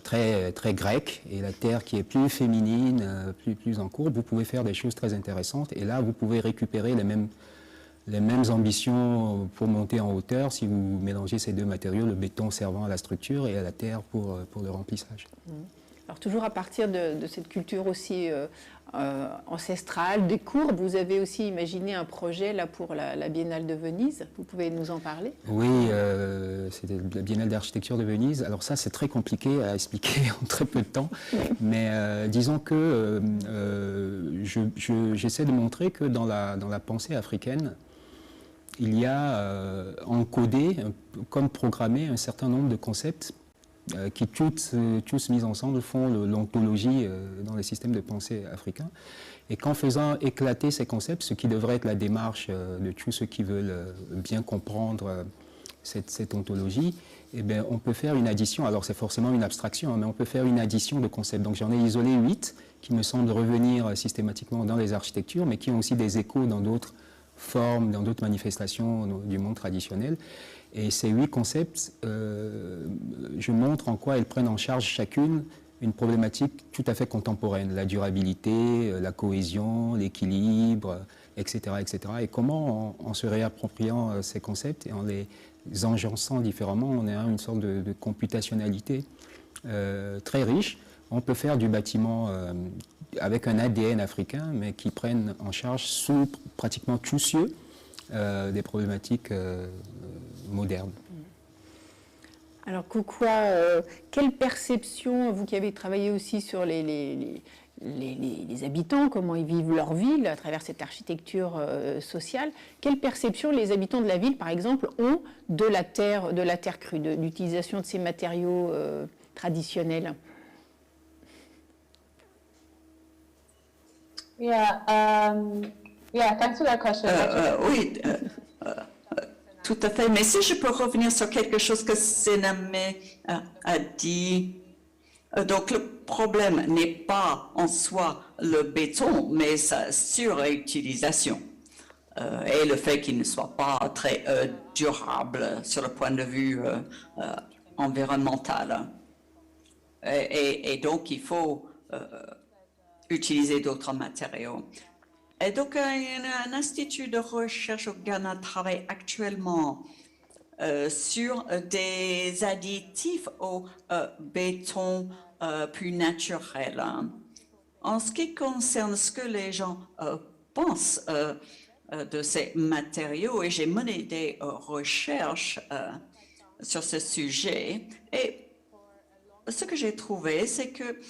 très grec, et la terre qui est plus féminine, plus en courbe. Vous pouvez faire des choses très intéressantes. Et là, vous pouvez récupérer les mêmes ambitions pour monter en hauteur si vous mélangez ces deux matériaux, le béton servant à la structure et à la terre pour le remplissage. Alors toujours à partir de cette culture aussi ancestrale, des courbes, vous avez aussi imaginé un projet là pour la Biennale de Venise. Vous pouvez nous en parler? Oui, c'était la Biennale d'architecture de Venise. Alors ça, c'est très compliqué à expliquer en très peu de temps. Mais disons que j'essaie de montrer que dans la pensée africaine, il y a encodé, comme programmé, un certain nombre de concepts qui tous mis ensemble font l'ontologie dans les systèmes de pensée africains. Et qu'en faisant éclater ces concepts, ce qui devrait être la démarche de tous ceux qui veulent bien comprendre cette ontologie, eh bien, on peut faire une addition. Alors c'est forcément une abstraction, mais on peut faire une addition de concepts. Donc j'en ai isolé 8 qui me semblent revenir systématiquement dans les architectures, mais qui ont aussi des échos dans d'autres formes, dans d'autres manifestations du monde traditionnel. Et ces 8 concepts, je montre en quoi elles prennent en charge chacune une problématique tout à fait contemporaine, la durabilité, la cohésion, l'équilibre, etc., etc. Et comment, en se réappropriant ces concepts et en les engençant différemment, on a une sorte de computationnalité très riche. On peut faire du bâtiment avec un ADN africain, mais qui prennent en charge sous pratiquement tous cieux des problématiques modernes. Alors Koukoua, quelle perception, vous qui avez travaillé aussi sur les habitants, comment ils vivent leur ville à travers cette architecture sociale, quelle perception les habitants de la ville, par exemple, ont de la terre crue, de l'utilisation de ces matériaux traditionnels? Thanks for that question. Oui, tout à fait. Mais si je peux revenir sur quelque chose que Sename a dit, donc le problème n'est pas en soi le béton, mais sa surutilisation et le fait qu'il ne soit pas très durable sur le point de vue environnemental. Et donc il faut utiliser d'autres matériaux. Et donc, un institut de recherche au Ghana travaille actuellement sur des additifs au béton plus naturel. En ce qui concerne ce que les gens pensent de ces matériaux, et j'ai mené des recherches sur ce sujet, et ce que j'ai trouvé, c'est que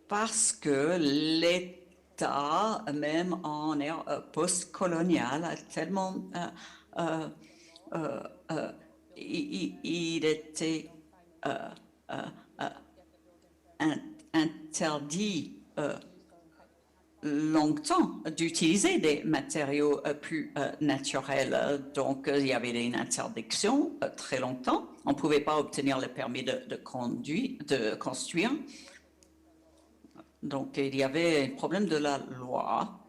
parce que l'État, même en ère post-coloniale, a tellement il était interdit longtemps d'utiliser des matériaux plus naturels. Donc, il y avait une interdiction très longtemps. On ne pouvait pas obtenir le permis de construire. Donc, il y avait un problème de la loi.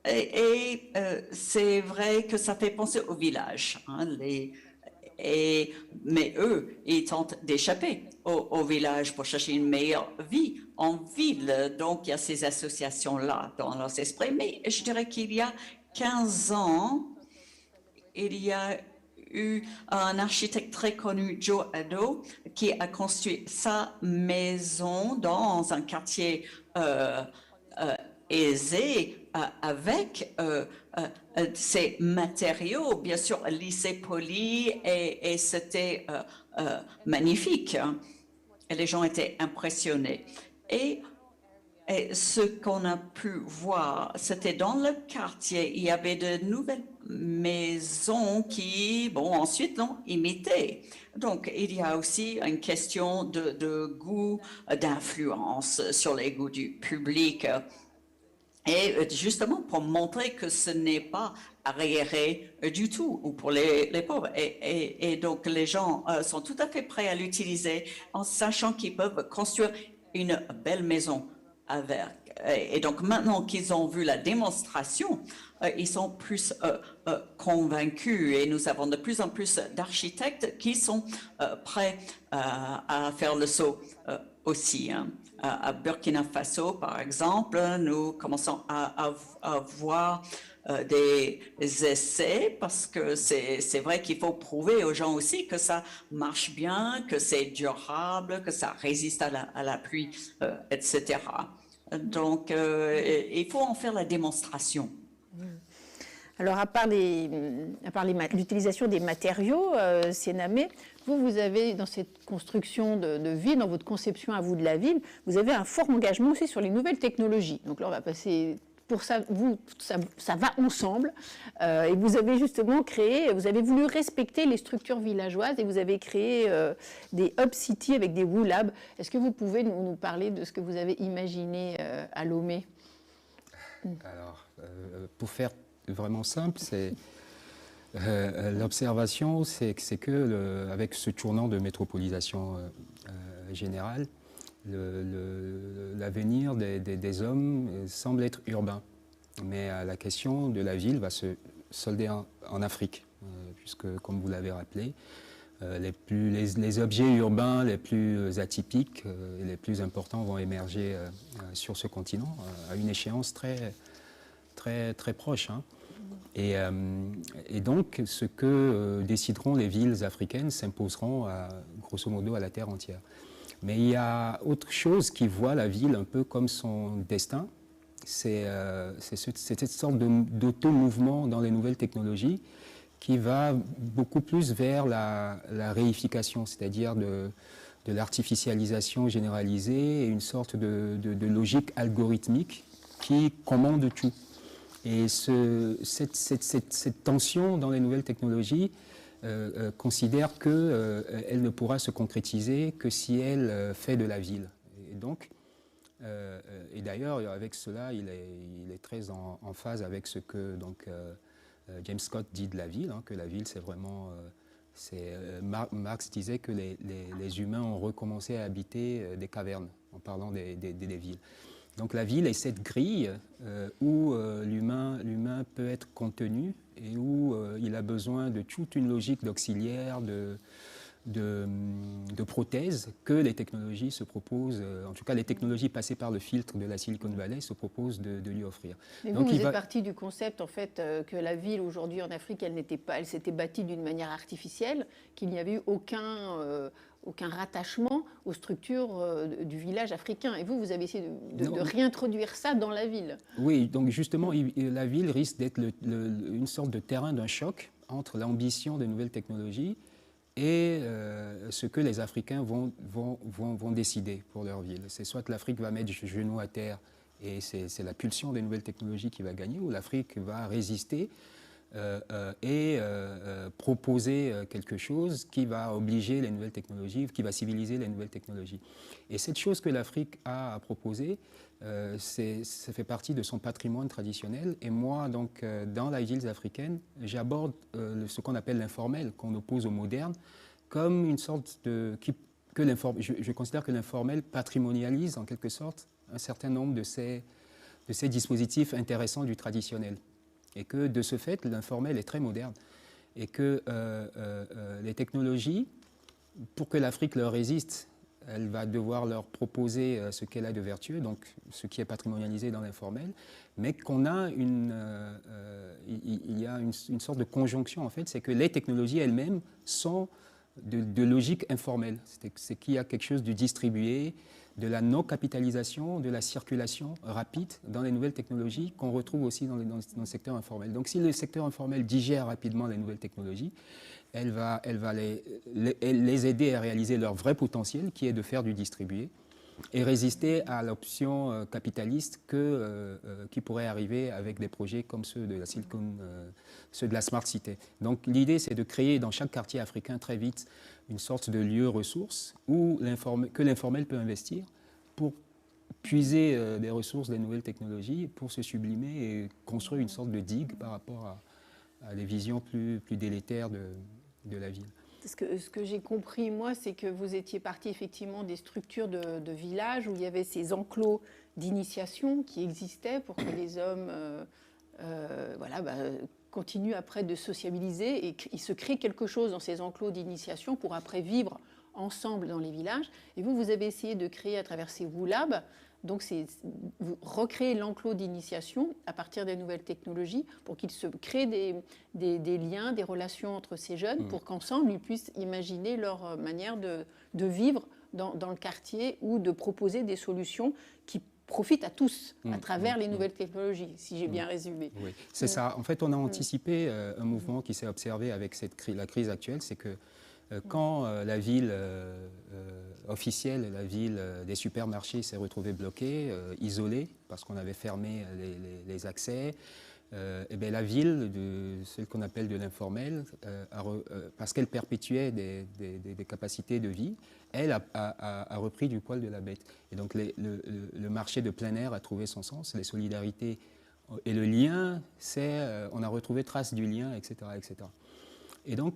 Et c'est vrai que ça fait penser au village. Hein, mais eux, ils tentent d'échapper au village pour chercher une meilleure vie en ville. Donc, il y a ces associations-là dans leurs esprits. Mais je dirais qu'il y a 15 ans, il y a eu un architecte très connu, Joe Addo, qui a construit sa maison dans un quartier aisé avec ces matériaux, bien sûr, lissé poli, et c'était magnifique. Et les gens étaient impressionnés. Et Et ce qu'on a pu voir, c'était dans le quartier, il y avait de nouvelles maisons qui, bon, ensuite l'ont imité. Donc, il y a aussi une question de goût, d'influence sur les goûts du public. Et justement pour montrer que ce n'est pas arriéré du tout, ou pour les pauvres. Et donc les gens sont tout à fait prêts à l'utiliser en sachant qu'ils peuvent construire une belle maison avec. Et donc maintenant qu'ils ont vu la démonstration, ils sont plus convaincus et nous avons de plus en plus d'architectes qui sont prêts à faire le saut aussi. Hein. À Burkina Faso, par exemple, nous commençons à voir des essais parce que c'est vrai qu'il faut prouver aux gens aussi que ça marche bien, que c'est durable, que ça résiste à la pluie, etc. Donc, il faut en faire la démonstration. Alors, à part l'utilisation des matériaux, Sienamé, vous avez, dans cette construction de ville, dans votre conception à vous de la ville, vous avez un fort engagement aussi sur les nouvelles technologies. Donc là, on va passer... Pour ça, ça va ensemble. Et vous avez justement créé, vous avez voulu respecter les structures villageoises et vous avez créé des Hub City avec des WooLab. Est-ce que vous pouvez nous parler de ce que vous avez imaginé à Lomé? Alors, pour faire vraiment simple, l'observation, c'est que avec ce tournant de métropolisation générale, l'avenir des hommes semble être urbain. Mais la question de la ville va se solder en Afrique, puisque, comme vous l'avez rappelé, les objets urbains les plus atypiques et les plus importants vont émerger sur ce continent à une échéance très, très, très proche. Hein. Et donc, ce que décideront les villes africaines s'imposeront grosso modo à la terre entière. Mais il y a autre chose qui voit la ville un peu comme son destin, c'est cette sorte d'auto-mouvement dans les nouvelles technologies qui va beaucoup plus vers la réification, c'est-à-dire de l'artificialisation généralisée et une sorte de logique algorithmique qui commande tout. Et cette tension dans les nouvelles technologies considère qu'elle ne pourra se concrétiser que si elle fait de la ville. Et donc, et d'ailleurs, avec cela, il est très en phase avec ce que James Scott dit de la ville, hein, que la ville, c'est vraiment... Marx disait que les humains ont recommencé à habiter des cavernes, en parlant des villes. Donc la ville est cette grille où l'humain peut être contenu et où il a besoin de toute une logique d'auxiliaire, de prothèse que les technologies se proposent, en tout cas les technologies passées par le filtre de la Silicon Valley se proposent de lui offrir. Mais donc, vous êtes parti du concept en fait que la ville aujourd'hui en Afrique, elle s'était bâtie d'une manière artificielle, qu'il n'y avait eu aucun rattachement aux structures du village africain. Et vous avez essayé de réintroduire ça dans la ville. Oui, donc justement, la ville risque d'être une sorte de terrain d'un choc entre l'ambition des nouvelles technologies et ce que les Africains vont décider pour leur ville. C'est soit l'Afrique va mettre genou à terre et c'est la pulsion des nouvelles technologies qui va gagner, ou l'Afrique va résister et proposer quelque chose qui va obliger les nouvelles technologies, qui va civiliser les nouvelles technologies. Et cette chose que l'Afrique a à proposer, ça fait partie de son patrimoine traditionnel. Et moi, donc, dans les villes africaines, j'aborde ce qu'on appelle l'informel, qu'on oppose au moderne, comme une sorte de... Je considère que l'informel patrimonialise, en quelque sorte, un certain nombre de ces dispositifs intéressants du traditionnel. Et que, de ce fait, l'informel est très moderne. Et que les technologies, pour que l'Afrique leur résiste, elle va devoir leur proposer ce qu'elle a de vertueux, donc ce qui est patrimonialisé dans l'informel, mais qu'on a il y a une sorte de conjonction, en fait, c'est que les technologies elles-mêmes sont de logique informelle. C'est qu'il y a quelque chose du distribué, de la non-capitalisation, de la circulation rapide dans les nouvelles technologies qu'on retrouve aussi dans le secteur informel. Donc si le secteur informel digère rapidement les nouvelles technologies, elle va les aider à réaliser leur vrai potentiel, qui est de faire du distribué. et résister à l'option capitaliste qui pourrait arriver avec des projets comme ceux de la ceux de la Smart City. Donc l'idée, c'est de créer dans chaque quartier africain très vite une sorte de lieu ressources où que l'informel peut investir pour puiser des ressources, des nouvelles technologies, pour se sublimer et construire une sorte de digue par rapport à des visions plus délétères de la ville. Ce que j'ai compris, moi, c'est que vous étiez parti effectivement des structures de villages où il y avait ces enclos d'initiation qui existaient pour que les hommes continuent après de sociabiliser et il se crée quelque chose dans ces enclos d'initiation pour après vivre ensemble dans les villages. Et vous avez essayé de créer à travers ces WULAB, donc vous recréez l'enclos d'initiation à partir des nouvelles technologies pour qu'il se crée des liens, des relations entre ces jeunes pour qu'ensemble ils puissent imaginer leur manière de vivre dans le quartier ou de proposer des solutions qui profitent à tous à travers les nouvelles technologies, si j'ai bien résumé. Oui, c'est ça. En fait, on a anticipé un mouvement qui s'est observé avec la crise actuelle, c'est que quand la ville officielle, la ville des supermarchés s'est retrouvée bloquée, isolée, parce qu'on avait fermé les accès, et bien la ville, celle qu'on appelle de l'informel, parce qu'elle perpétuait des capacités de vie, elle a repris du poil de la bête. Et donc le marché de plein air a trouvé son sens, les solidarités et le lien, on a retrouvé trace du lien, etc. etc. Et donc,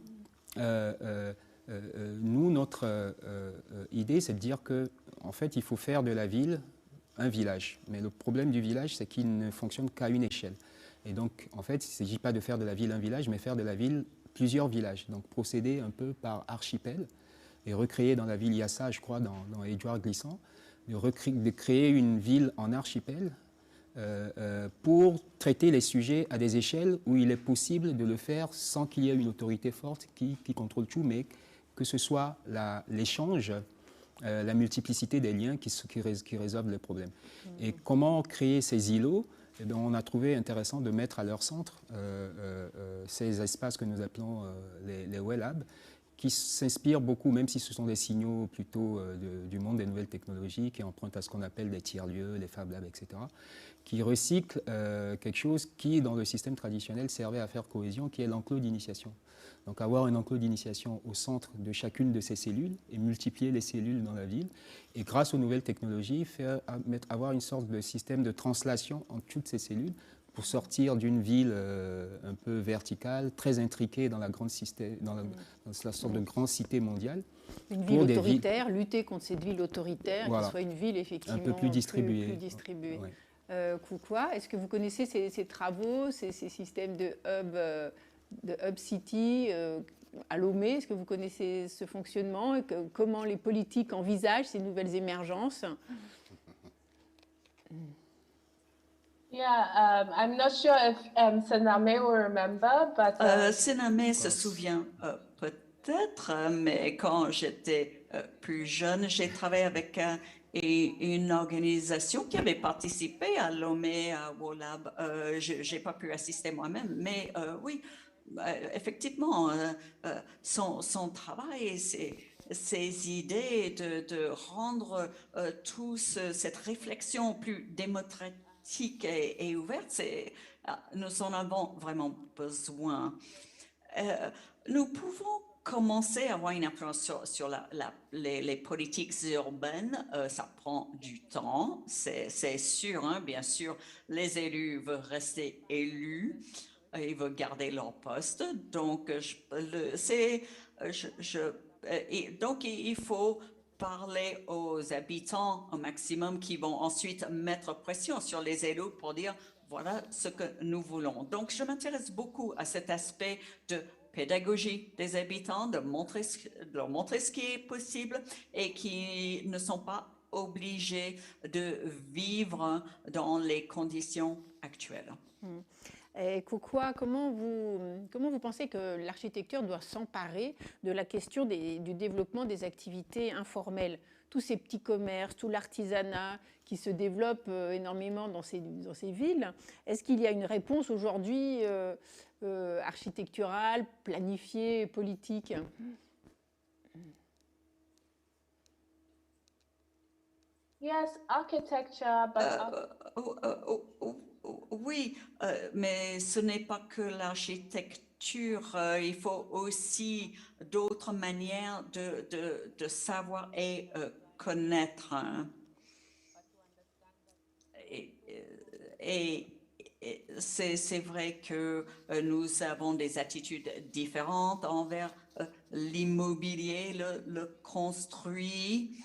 nous, notre idée, c'est de dire qu'en fait, il faut faire de la ville un village. Mais le problème du village, c'est qu'il ne fonctionne qu'à une échelle. Et donc, en fait, il ne s'agit pas de faire de la ville un village, mais faire de la ville plusieurs villages. Donc, procéder un peu par archipel et recréer dans la ville, il y a ça, je crois, dans Édouard Glissant, de créer une ville en archipel pour traiter les sujets à des échelles où il est possible de le faire sans qu'il y ait une autorité forte qui contrôle tout, mais que ce soit l'échange, la multiplicité des liens qui résolvent les problèmes. Et comment créer ces îlots? Eh bien, on a trouvé intéressant de mettre à leur centre ces espaces que nous appelons les WELAB, qui s'inspirent beaucoup, même si ce sont des signaux plutôt du monde des nouvelles technologies, qui empruntent à ce qu'on appelle des tiers-lieux, les Fab Labs, etc., qui recyclent quelque chose qui, dans le système traditionnel, servait à faire cohésion, qui est l'enclos d'initiation. Donc avoir un enclos d'initiation au centre de chacune de ces cellules et multiplier les cellules dans la ville, et grâce aux nouvelles technologies, avoir une sorte de système de translation entre toutes ces cellules, pour sortir d'une ville un peu verticale, très intriquée dans la sorte de grande cité mondiale. Une ville autoritaire, lutter contre cette ville autoritaire, voilà, qui soit une ville effectivement un peu plus distribuée. Plus distribuée. Ouais. Koukoua, est-ce que vous connaissez ces travaux, ces systèmes de hub city à Lomé? Est-ce que vous connaissez ce fonctionnement et comment les politiques envisagent ces nouvelles émergences? Yeah, I'm not sure if Sename will remember, but Sename se souvient peut-être, mais quand j'étais plus jeune, j'ai travaillé avec une organisation qui avait participé à Lomé, à WOLAB. Je n'ai pas pu assister moi-même, mais oui, effectivement, son travail, ces idées de rendre cette réflexion plus démocratique et ouverte, nous en avons vraiment besoin. Nous pouvons commencer à avoir une influence sur les politiques urbaines. Ça prend du temps, c'est sûr, hein, bien sûr. Les élus veulent rester élus, ils veulent garder leur poste. Donc, donc il faut parler aux habitants au maximum qui vont ensuite mettre pression sur les élus pour dire voilà ce que nous voulons. Donc, je m'intéresse beaucoup à cet aspect de pédagogie des habitants, de leur montrer ce qui est possible et qui ne sont pas obligés de vivre dans les conditions actuelles. Et Koukoua, comment vous pensez que l'architecture doit s'emparer de la question du développement des activités informelles? Tous ces petits commerces, tout l'artisanat qui se développe énormément dans ces villes. Est-ce qu'il y a une réponse aujourd'hui architecturale, planifiée, politique? Yes, architecture, but Oui, mais ce n'est pas que l'architecture, il faut aussi d'autres manières de savoir et connaître. Hein. Et c'est vrai que nous avons des attitudes différentes envers l'immobilier, le construit.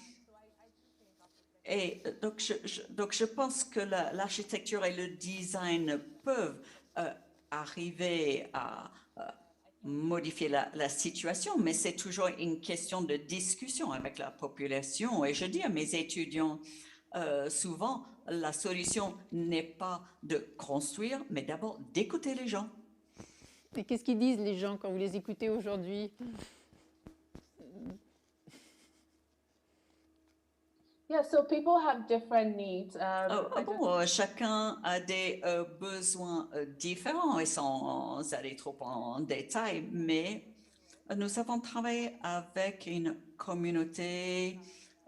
Et donc, je pense que l'architecture et le design peuvent arriver à modifier la situation, mais c'est toujours une question de discussion avec la population. Et je dis à mes étudiants, souvent, la solution n'est pas de construire, mais d'abord d'écouter les gens. Et qu'est-ce qu'ils disent les gens quand vous les écoutez aujourd'hui? yeah, so people have different needs. Chacun a des besoins différents et sans aller trop en détail, mais nous avons travaillé avec une communauté.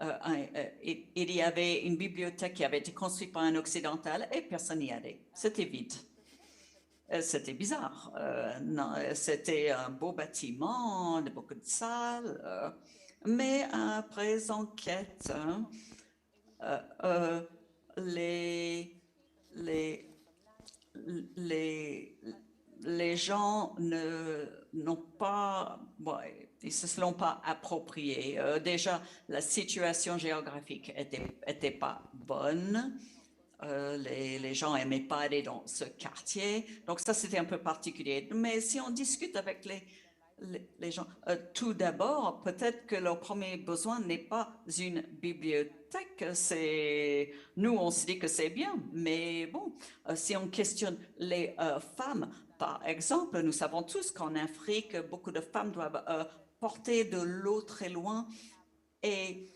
Il y avait une bibliothèque qui avait été construite par un occidental et personne n'y allait. C'était vide. C'était bizarre. C'était un beau bâtiment, beaucoup de salles, mais après enquête, les gens n'ont pas, ils se sont pas appropriés. Déjà, la situation géographique était pas bonne. Les gens n'aimaient pas aller dans ce quartier. Donc ça, c'était un peu particulier. Mais si on discute avec les gens, tout d'abord, peut-être que leur premier besoin n'est pas une bibliothèque. Nous, on se dit que c'est bien. Mais bon, si on questionne les femmes, par exemple, nous savons tous qu'en Afrique, beaucoup de femmes doivent porter de l'eau très loin et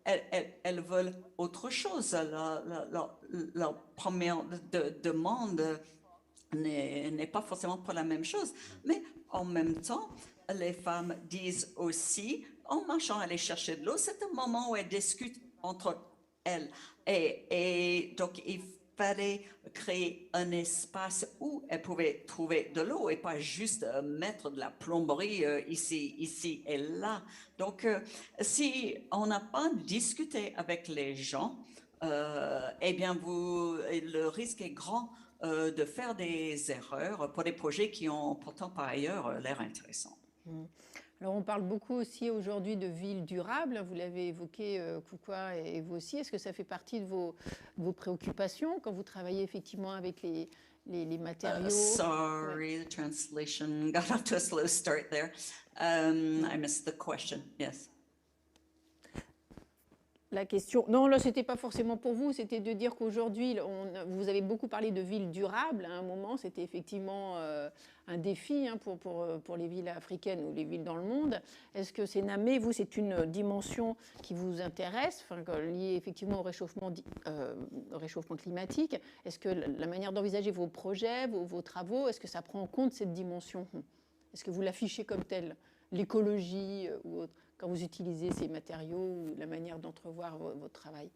elles veulent autre chose. Leur première demande n'est pas forcément pour la même chose. Mais en même temps, les femmes disent aussi, en marchant aller chercher de l'eau, c'est un moment où elles discutent entre elles. Et donc, il fallait créer un espace où elles pouvaient trouver de l'eau et pas juste mettre de la plomberie ici et là. Donc, si on n'a pas discuté avec les gens, eh bien, le risque est grand de faire des erreurs pour des projets qui ont pourtant par ailleurs l'air intéressants. Alors on parle beaucoup aussi aujourd'hui de villes durables, vous l'avez évoqué Kukwa et vous aussi, est-ce que ça fait partie de vos préoccupations quand vous travaillez effectivement avec les matériaux? Sorry, the translation got off to a slow start there. I missed the question, yes. La question, non, là, c'était pas forcément pour vous, c'était de dire qu'aujourd'hui, vous avez beaucoup parlé de villes durables. À un moment, c'était effectivement un défi pour les villes africaines ou les villes dans le monde. Est-ce que c'est Sénamé, vous, c'est une dimension qui vous intéresse, liée effectivement au réchauffement climatique? Est-ce que la manière d'envisager vos projets, vos travaux, est-ce que ça prend en compte cette dimension? Est-ce que vous l'affichez comme telle? L'écologie ou autre, quand vous utilisez ces matériaux ou la manière d'entrevoir votre travail?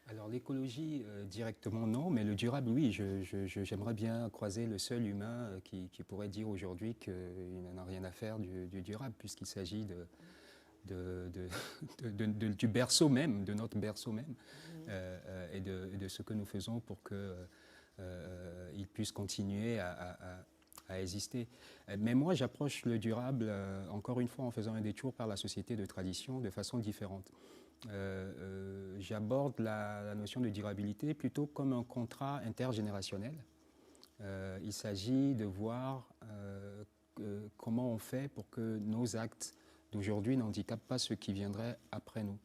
Alors l'écologie, directement non, mais le durable, oui. J'aimerais bien croiser le seul humain qui pourrait dire aujourd'hui qu'il n'en a rien à faire du durable, puisqu'il s'agit du berceau même, de notre berceau même, et de ce que nous faisons pour qu'il puisse continuer à exister. Mais moi, j'approche le durable, encore une fois, en faisant un détour par la société de tradition de façon différente. J'aborde la notion de durabilité plutôt comme un contrat intergénérationnel. Il s'agit de voir comment on fait pour que nos actes d'aujourd'hui n'handicapent pas ceux qui viendraient après nous.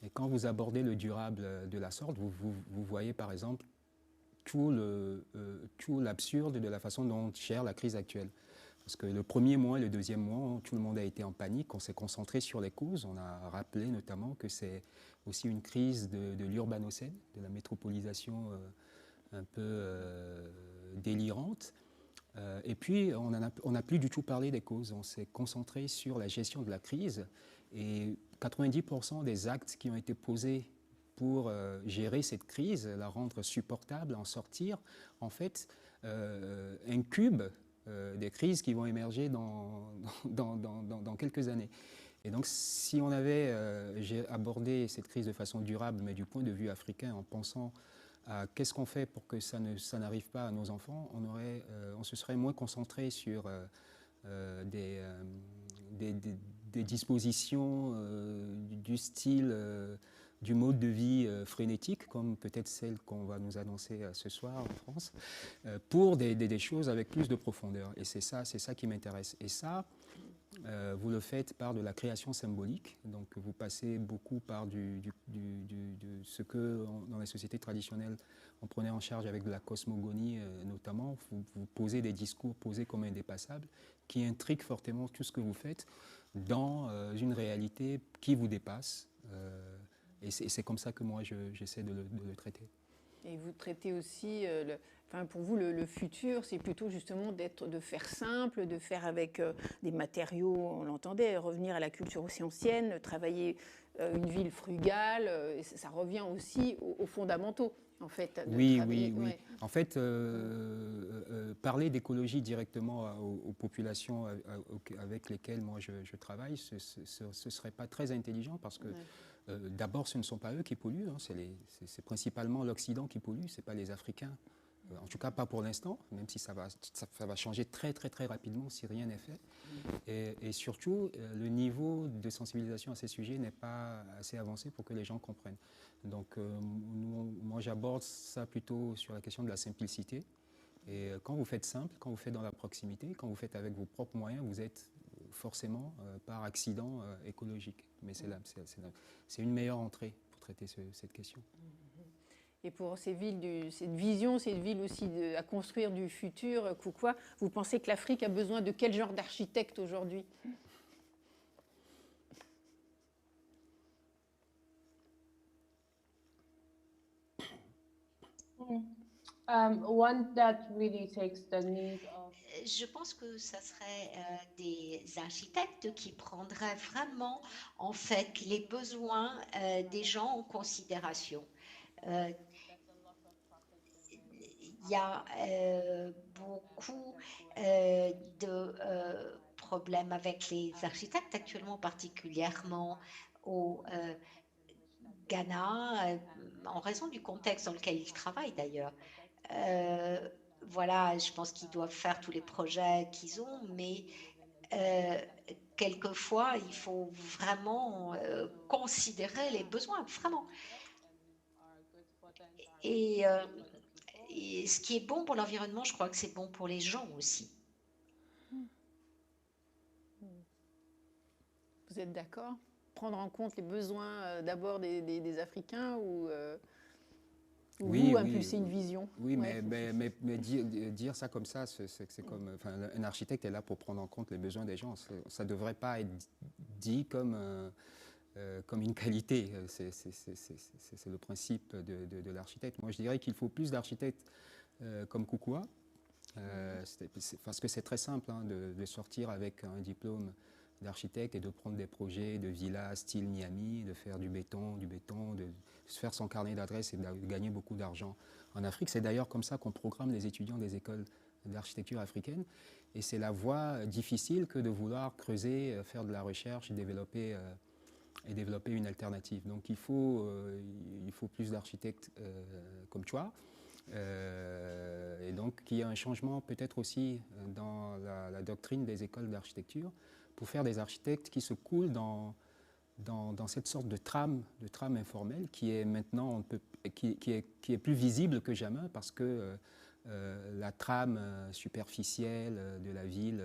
Et quand vous abordez le durable de la sorte, vous voyez par exemple tout l'absurde de la façon dont gère la crise actuelle. Parce que le premier mois et le deuxième mois, tout le monde a été en panique, on s'est concentré sur les causes. On a rappelé notamment que c'est aussi une crise de l'urbanocène, de la métropolisation un peu délirante. Et puis, on n'a plus du tout parlé des causes. On s'est concentré sur la gestion de la crise. Et 90% des actes qui ont été posés pour gérer cette crise, la rendre supportable, en sortir, en fait, un cube des crises qui vont émerger dans quelques années. Et donc, si on avait abordé cette crise de façon durable, mais du point de vue africain, en pensant à qu'est-ce qu'on fait pour que ça n'arrive pas à nos enfants, on se serait moins concentré sur des dispositions du style, du mode de vie frénétique, comme peut-être celle qu'on va nous annoncer ce soir en France, pour des choses avec plus de profondeur. Et c'est ça qui m'intéresse. Et ça, vous le faites par de la création symbolique, donc vous passez beaucoup par ce que dans les sociétés traditionnelles on prenait en charge avec de la cosmogonie notamment. Vous posez des discours posés comme indépassables qui intriguent fortement tout ce que vous faites dans une réalité qui vous dépasse. Et c'est comme ça que moi j'essaie de le traiter. Et vous traitez aussi, pour vous, le futur, c'est plutôt justement de faire simple, de faire avec des matériaux, on l'entendait, revenir à la culture aussi ancienne, travailler une ville frugale, et ça revient aussi aux fondamentaux, en fait. Oui. En fait, parler d'écologie directement aux populations avec lesquelles moi je travaille, ce ne serait pas très intelligent parce que d'abord, ce ne sont pas eux qui polluent, hein, c'est principalement l'Occident qui pollue, ce n'est pas les Africains. En tout cas, pas pour l'instant, même si ça va changer très rapidement si rien n'est fait. Et surtout, le niveau de sensibilisation à ces sujets n'est pas assez avancé pour que les gens comprennent. Donc, moi, j'aborde ça plutôt sur la question de la simplicité. Et quand vous faites simple, quand vous faites dans la proximité, quand vous faites avec vos propres moyens, vous êtes forcément par accident écologique. Mais c'est une meilleure entrée pour traiter cette question. Et pour cette vision aussi à construire du futur, Koukoua, vous pensez que l'Afrique a besoin de quel genre d'architecte aujourd'hui ? One that really takes the need of... Je pense que ça serait des architectes qui prendraient vraiment en fait les besoins des gens en considération. Il y a beaucoup de problèmes avec les architectes actuellement, particulièrement au Ghana, en raison du contexte dans lequel ils travaillent d'ailleurs. Voilà, je pense qu'ils doivent faire tous les projets qu'ils ont, mais quelquefois, il faut vraiment considérer les besoins, vraiment. Et ce qui est bon pour l'environnement, je crois que c'est bon pour les gens aussi. Vous êtes d'accord ? Prendre en compte les besoins d'abord des Africains ou impulser une vision ? Oui, mais dire ça comme ça, c'est comme... Enfin, un architecte est là pour prendre en compte les besoins des gens. Ça ne devrait pas être dit comme une qualité. C'est le principe de l'architecte. Moi, je dirais qu'il faut plus d'architectes comme Koukoua, parce que c'est très simple hein, de sortir avec un diplôme d'architecte et de prendre des projets de villas style Miami, de faire du béton, de se faire son carnet d'adresses et de gagner beaucoup d'argent en Afrique. C'est d'ailleurs comme ça qu'on programme les étudiants des écoles d'architecture africaines. Et c'est la voie difficile que de vouloir creuser, faire de la recherche et développer une alternative. Donc il faut plus d'architectes comme toi. Et donc qu'il y ait un changement peut-être aussi dans la doctrine des écoles d'architecture pour faire des architectes qui se coulent dans cette sorte de trame informelle qui est maintenant qui est plus visible que jamais parce que la trame superficielle de la ville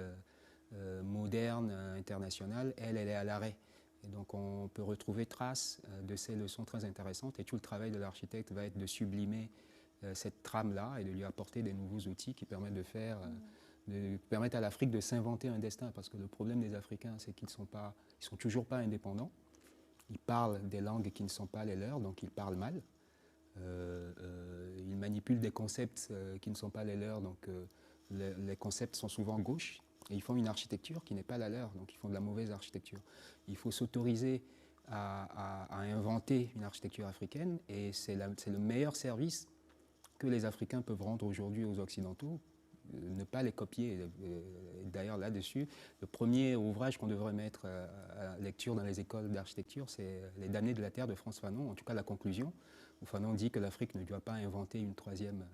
moderne, internationale, elle est à l'arrêt. Et donc on peut retrouver trace de ces leçons très intéressantes et tout le travail de l'architecte va être de sublimer cette trame-là et de lui apporter des nouveaux outils qui permettent de permettre à l'Afrique de s'inventer un destin. Parce que le problème des Africains, c'est qu'ils ne sont toujours pas indépendants. Ils parlent des langues qui ne sont pas les leurs, donc ils parlent mal. Ils manipulent des concepts qui ne sont pas les leurs, donc les concepts sont souvent gauches. Et ils font une architecture qui n'est pas la leur, donc ils font de la mauvaise architecture. Il faut s'autoriser à inventer une architecture africaine et c'est le meilleur service que les Africains peuvent rendre aujourd'hui aux Occidentaux, ne pas les copier. D'ailleurs, là-dessus, le premier ouvrage qu'on devrait mettre à lecture dans les écoles d'architecture, c'est Les damnés de la terre de Frantz Fanon, en tout cas la conclusion, où Fanon dit que l'Afrique ne doit pas inventer une troisième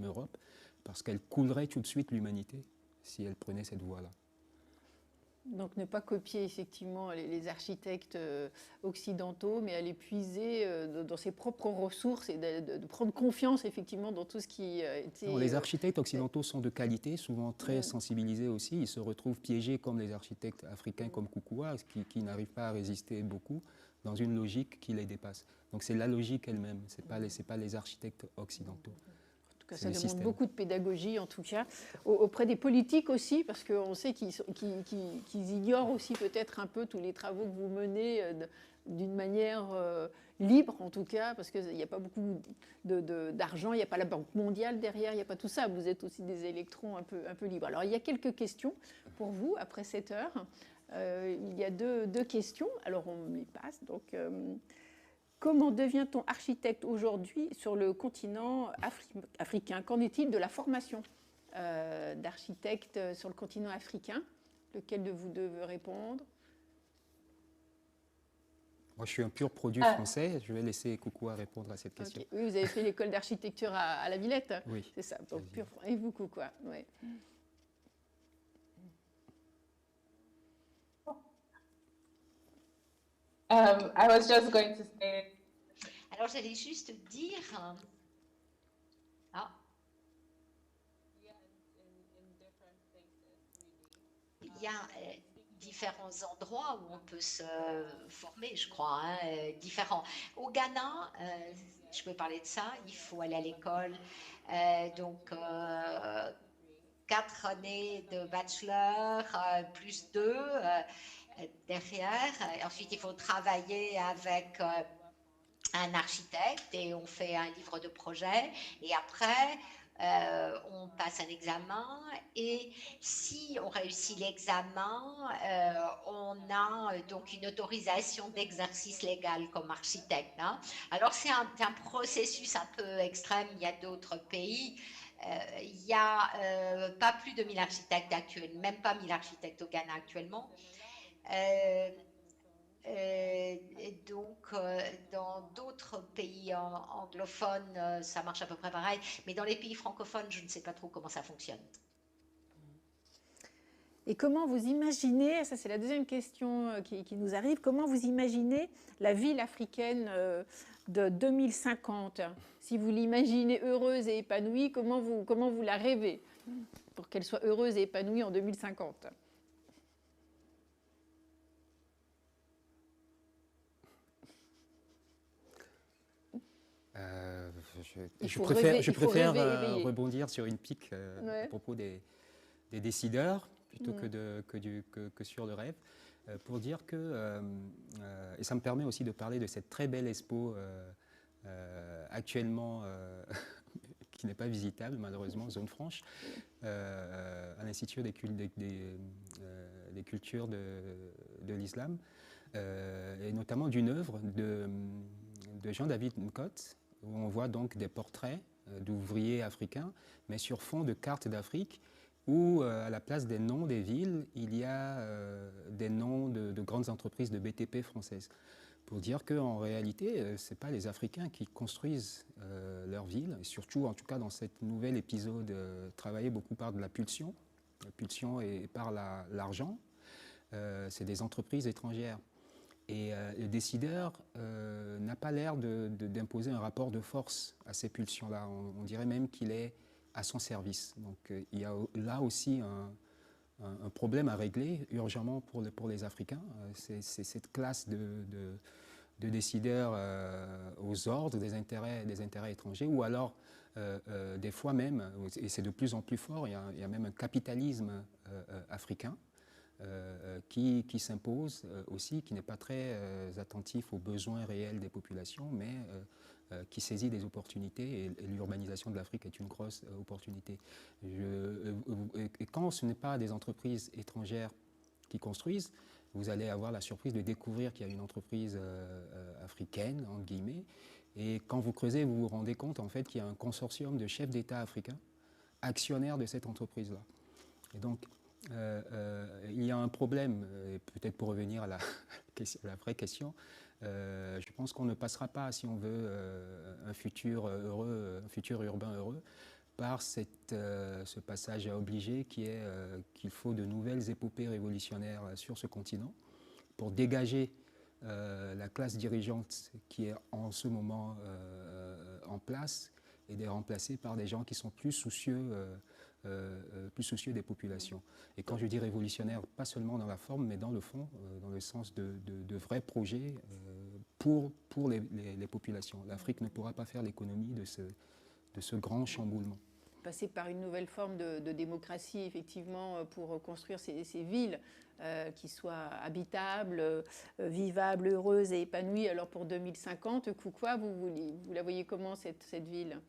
Europe, parce qu'elle coulerait tout de suite l'humanité si elle prenait cette voie-là. Donc ne pas copier effectivement les architectes occidentaux, mais aller puiser dans ses propres ressources et de prendre confiance effectivement dans tout ce qui était... Non, les architectes occidentaux sont de qualité, souvent très sensibilisés aussi. Ils se retrouvent piégés comme les architectes africains comme Koukoua, qui n'arrivent pas à résister beaucoup dans une logique qui les dépasse. Donc c'est la logique elle-même, ce n'est pas les architectes occidentaux. Ça demande beaucoup de pédagogie, en tout cas, auprès des politiques aussi, parce qu'on sait qu'ils ignorent aussi peut-être un peu tous les travaux que vous menez d'une manière libre, en tout cas, parce qu'il n'y a pas beaucoup d'argent, il n'y a pas la Banque mondiale derrière, il n'y a pas tout ça. Vous êtes aussi des électrons un peu libres. Alors, il y a quelques questions pour vous, après 7 heures. Il y a deux questions, alors on les passe, donc... Comment devient-on architecte aujourd'hui sur le continent africain? Qu'en est-il de la formation d'architecte sur le continent africain? Lequel de vous deux veut répondre? Moi, je suis un pur produit français. Je vais laisser Koukoua répondre à cette question. Okay. Oui, vous avez fait l'école d'architecture à la Villette. Oui. C'est ça. Donc, pur... Et vous, Koukoua? Oui. I was just going to say. Alors, j'allais juste dire. Il y a différents endroits où on peut se former, je crois, différents. Au Ghana, je peux parler de ça, il faut aller à l'école. Donc, 4 années de bachelor, plus 2 derrière. Ensuite, il faut travailler avec un architecte et on fait un livre de projet. Et après, on passe un examen et si on réussit l'examen, on a donc une autorisation d'exercice légal comme architecte. Hein. Alors, c'est un processus un peu extrême. Il y a d'autres pays. Il y a pas plus de 1000 architectes actuellement, même pas 1000 architectes au Ghana actuellement. Donc, dans d'autres pays anglophones, ça marche à peu près pareil. Mais dans les pays francophones, je ne sais pas trop comment ça fonctionne. Et comment vous imaginez, ça c'est la deuxième question qui nous arrive, comment vous imaginez la ville africaine de 2050? Si vous l'imaginez heureuse et épanouie, comment vous la rêvez pour qu'elle soit heureuse et épanouie en 2050? Je préfère rebondir sur une pique à propos des décideurs plutôt que sur le rêve, pour dire que, et ça me permet aussi de parler de cette très belle expo actuellement qui n'est pas visitable malheureusement, zone franche, à l'Institut des cultures de l'islam, et notamment d'une œuvre de Jean-David Nkot, où on voit donc des portraits d'ouvriers africains, mais sur fond de cartes d'Afrique, où à la place des noms des villes, il y a des noms de grandes entreprises de BTP françaises. Pour dire qu'en réalité, ce n'est pas les Africains qui construisent leurs villes, et surtout, en tout cas dans cet nouvel épisode, travaillé beaucoup par de la pulsion et par l'argent, c'est des entreprises étrangères. Et le décideur n'a pas l'air d'imposer un rapport de force à ces pulsions-là. On dirait même qu'il est à son service. Donc il y a là aussi un problème à régler urgemment pour les Africains. C'est cette classe de décideurs aux ordres des intérêts étrangers, ou alors des fois même, et c'est de plus en plus fort, il y a même un capitalisme africain qui s'impose aussi, qui n'est pas très attentif aux besoins réels des populations, mais qui saisit des opportunités, et l'urbanisation de l'Afrique est une grosse opportunité. Et quand ce n'est pas des entreprises étrangères qui construisent, vous allez avoir la surprise de découvrir qu'il y a une entreprise africaine, entre guillemets, et quand vous creusez, vous vous rendez compte en fait qu'il y a un consortium de chefs d'État africains actionnaires de cette entreprise-là. Et donc, il y a un problème, peut-être pour revenir à la vraie question, je pense qu'on ne passera pas, si on veut un futur heureux, un futur urbain heureux, par ce passage à obliger qui est qu'il faut de nouvelles épopées révolutionnaires sur ce continent pour dégager la classe dirigeante qui est en ce moment en place et les remplacer par des gens qui sont plus soucieux des populations. Et quand je dis révolutionnaire, pas seulement dans la forme, mais dans le fond, dans le sens de vrais projets pour les populations. L'Afrique ne pourra pas faire l'économie de ce grand chamboulement. Passer par une nouvelle forme de démocratie, effectivement, pour construire ces villes qui soient habitables, vivables, heureuses et épanouies. Alors pour 2050, Koukoua, vous la voyez comment, cette ville ?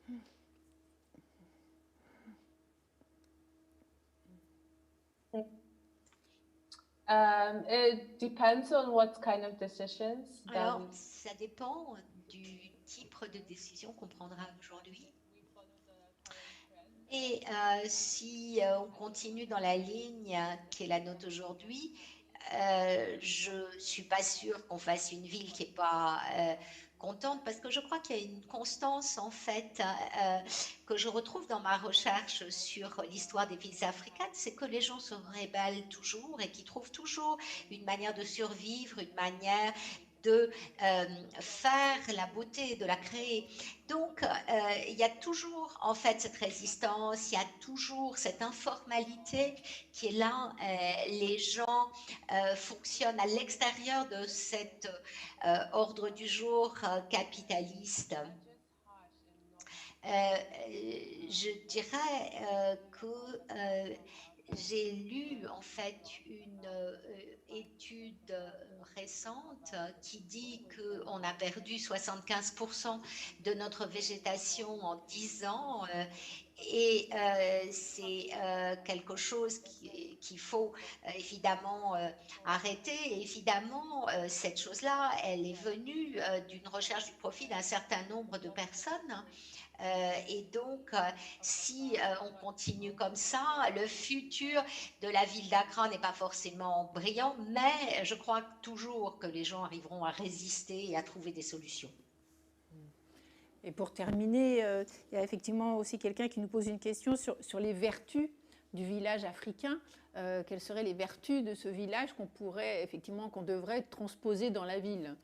It depends on what kind of decisions. Alors, ça dépend du type de décision qu'on prendra aujourd'hui. Et si on continue dans la ligne qui est la nôtre aujourd'hui, je ne suis pas sûre qu'on fasse une ville qui n'est pas contente, parce que je crois qu'il y a une constance, en fait, que je retrouve dans ma recherche sur l'histoire des villes africaines, c'est que les gens se rebellent toujours et qu'ils trouvent toujours une manière de survivre, une manière de faire la beauté, de la créer. Donc, il y a toujours, en fait, cette résistance, il y a toujours cette informalité qui est là. Les gens fonctionnent à l'extérieur de cet ordre du jour capitaliste. Je dirais que j'ai lu en fait une étude récente qui dit qu'on a perdu 75% de notre végétation en 10 ans et c'est quelque chose qu'il faut évidemment arrêter. Et évidemment, cette chose-là, elle est venue d'une recherche du profit d'un certain nombre de personnes. Et donc, si on continue comme ça, le futur de la ville d'Accra n'est pas forcément brillant, mais je crois toujours que les gens arriveront à résister et à trouver des solutions. Et pour terminer, il y a effectivement aussi quelqu'un qui nous pose une question sur les vertus du village africain. Quelles seraient les vertus de ce village qu'on devrait transposer dans la ville ?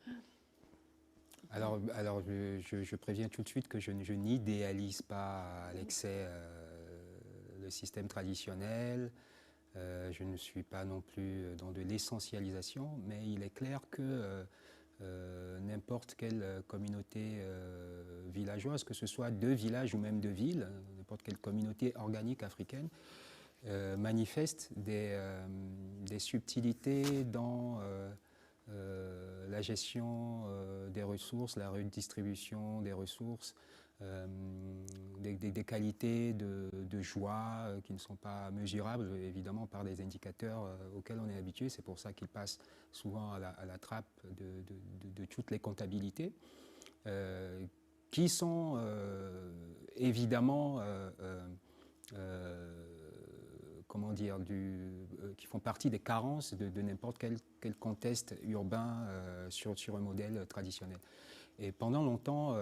Alors je préviens tout de suite que je n'idéalise pas à l'excès le système traditionnel. Je ne suis pas non plus dans de l'essentialisation, mais il est clair que n'importe quelle communauté villageoise, que ce soit de villages ou même de villes, n'importe quelle communauté organique africaine, manifeste des subtilités dans la gestion des ressources, la redistribution des ressources, des qualités de joie qui ne sont pas mesurables, évidemment, par des indicateurs auxquels on est habitué. C'est pour ça qu'ils passent souvent à la trappe de toutes les comptabilités, qui sont évidemment comment dire, qui font partie des carences de n'importe quel contexte urbain sur un modèle traditionnel. Et pendant longtemps,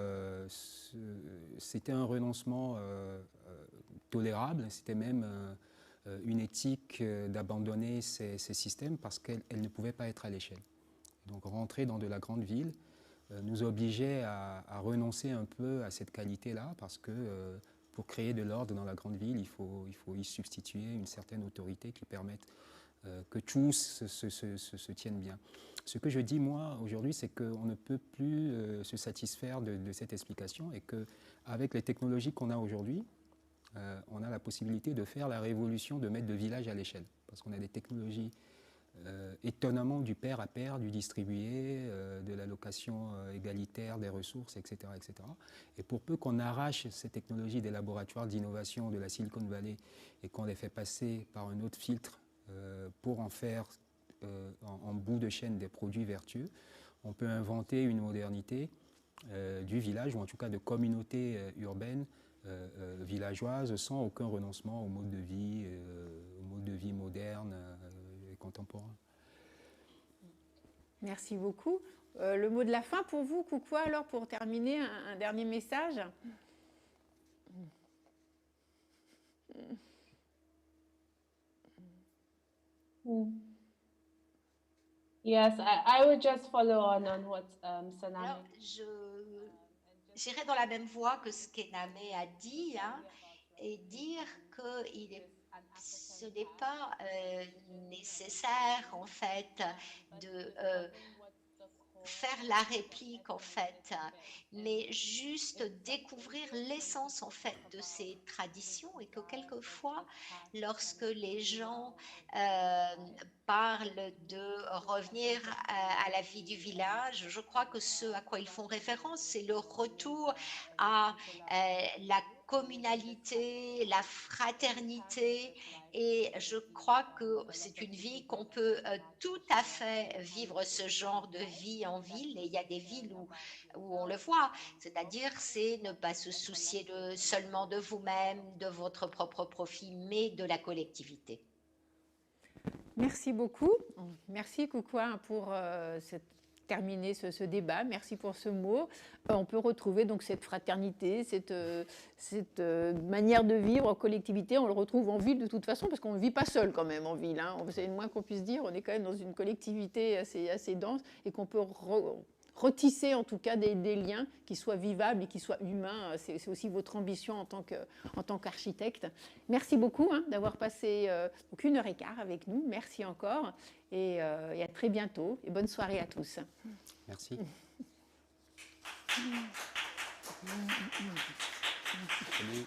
c'était un renoncement tolérable, c'était même une éthique d'abandonner ces systèmes parce qu'elles ne pouvaient pas être à l'échelle. Donc rentrer dans de la grande ville nous obligeait à renoncer un peu à cette qualité-là parce que pour créer de l'ordre dans la grande ville, il faut y substituer une certaine autorité qui permette que tous se tiennent bien. Ce que je dis, moi, aujourd'hui, c'est qu'on ne peut plus se satisfaire de cette explication et qu'avec les technologies qu'on a aujourd'hui, on a la possibilité de faire la révolution, de mettre de village à l'échelle. Parce qu'on a des technologies étonnamment du pair à pair, du distribué, de l'allocation égalitaire des ressources, etc., etc. Et pour peu qu'on arrache ces technologies des laboratoires d'innovation de la Silicon Valley et qu'on les fait passer par un autre filtre pour en faire en bout de chaîne des produits vertueux, on peut inventer une modernité du village, ou en tout cas de communautés urbaines villageoises, sans aucun renoncement au mode de vie moderne et contemporain. Merci beaucoup. Le mot de la fin pour vous, Kukwa, alors pour terminer, un dernier message. Yes, I would just follow on what Sename. Alors, j'irai dans la même voie que ce qu'Ename a dit, hein, et dire que ce n'est pas nécessaire, en fait, de faire la réplique, en fait, mais juste découvrir l'essence, en fait, de ces traditions, et que quelquefois, lorsque les gens parlent de revenir à la vie du village, je crois que ce à quoi ils font référence, c'est le retour à la communalité, la fraternité, et je crois que c'est une vie qu'on peut tout à fait vivre, ce genre de vie en ville, et il y a des villes où on le voit, c'est-à-dire c'est ne pas se soucier seulement de vous-même, de votre propre profit, mais de la collectivité. Merci beaucoup. Merci Kukwa pour terminer ce débat. Merci pour ce mot. On peut retrouver donc cette fraternité, cette manière de vivre en collectivité. On le retrouve en ville de toute façon, parce qu'on ne vit pas seul quand même en ville. Hein. C'est le moins qu'on puisse dire. On est quand même dans une collectivité assez dense, et qu'on peut retisser en tout cas des liens qui soient vivables et qui soient humains. C'est aussi votre ambition en tant qu'architecte. Merci beaucoup d'avoir passé 1h15 avec nous. Merci encore, et à très bientôt, et bonne soirée à tous. Merci. Salut.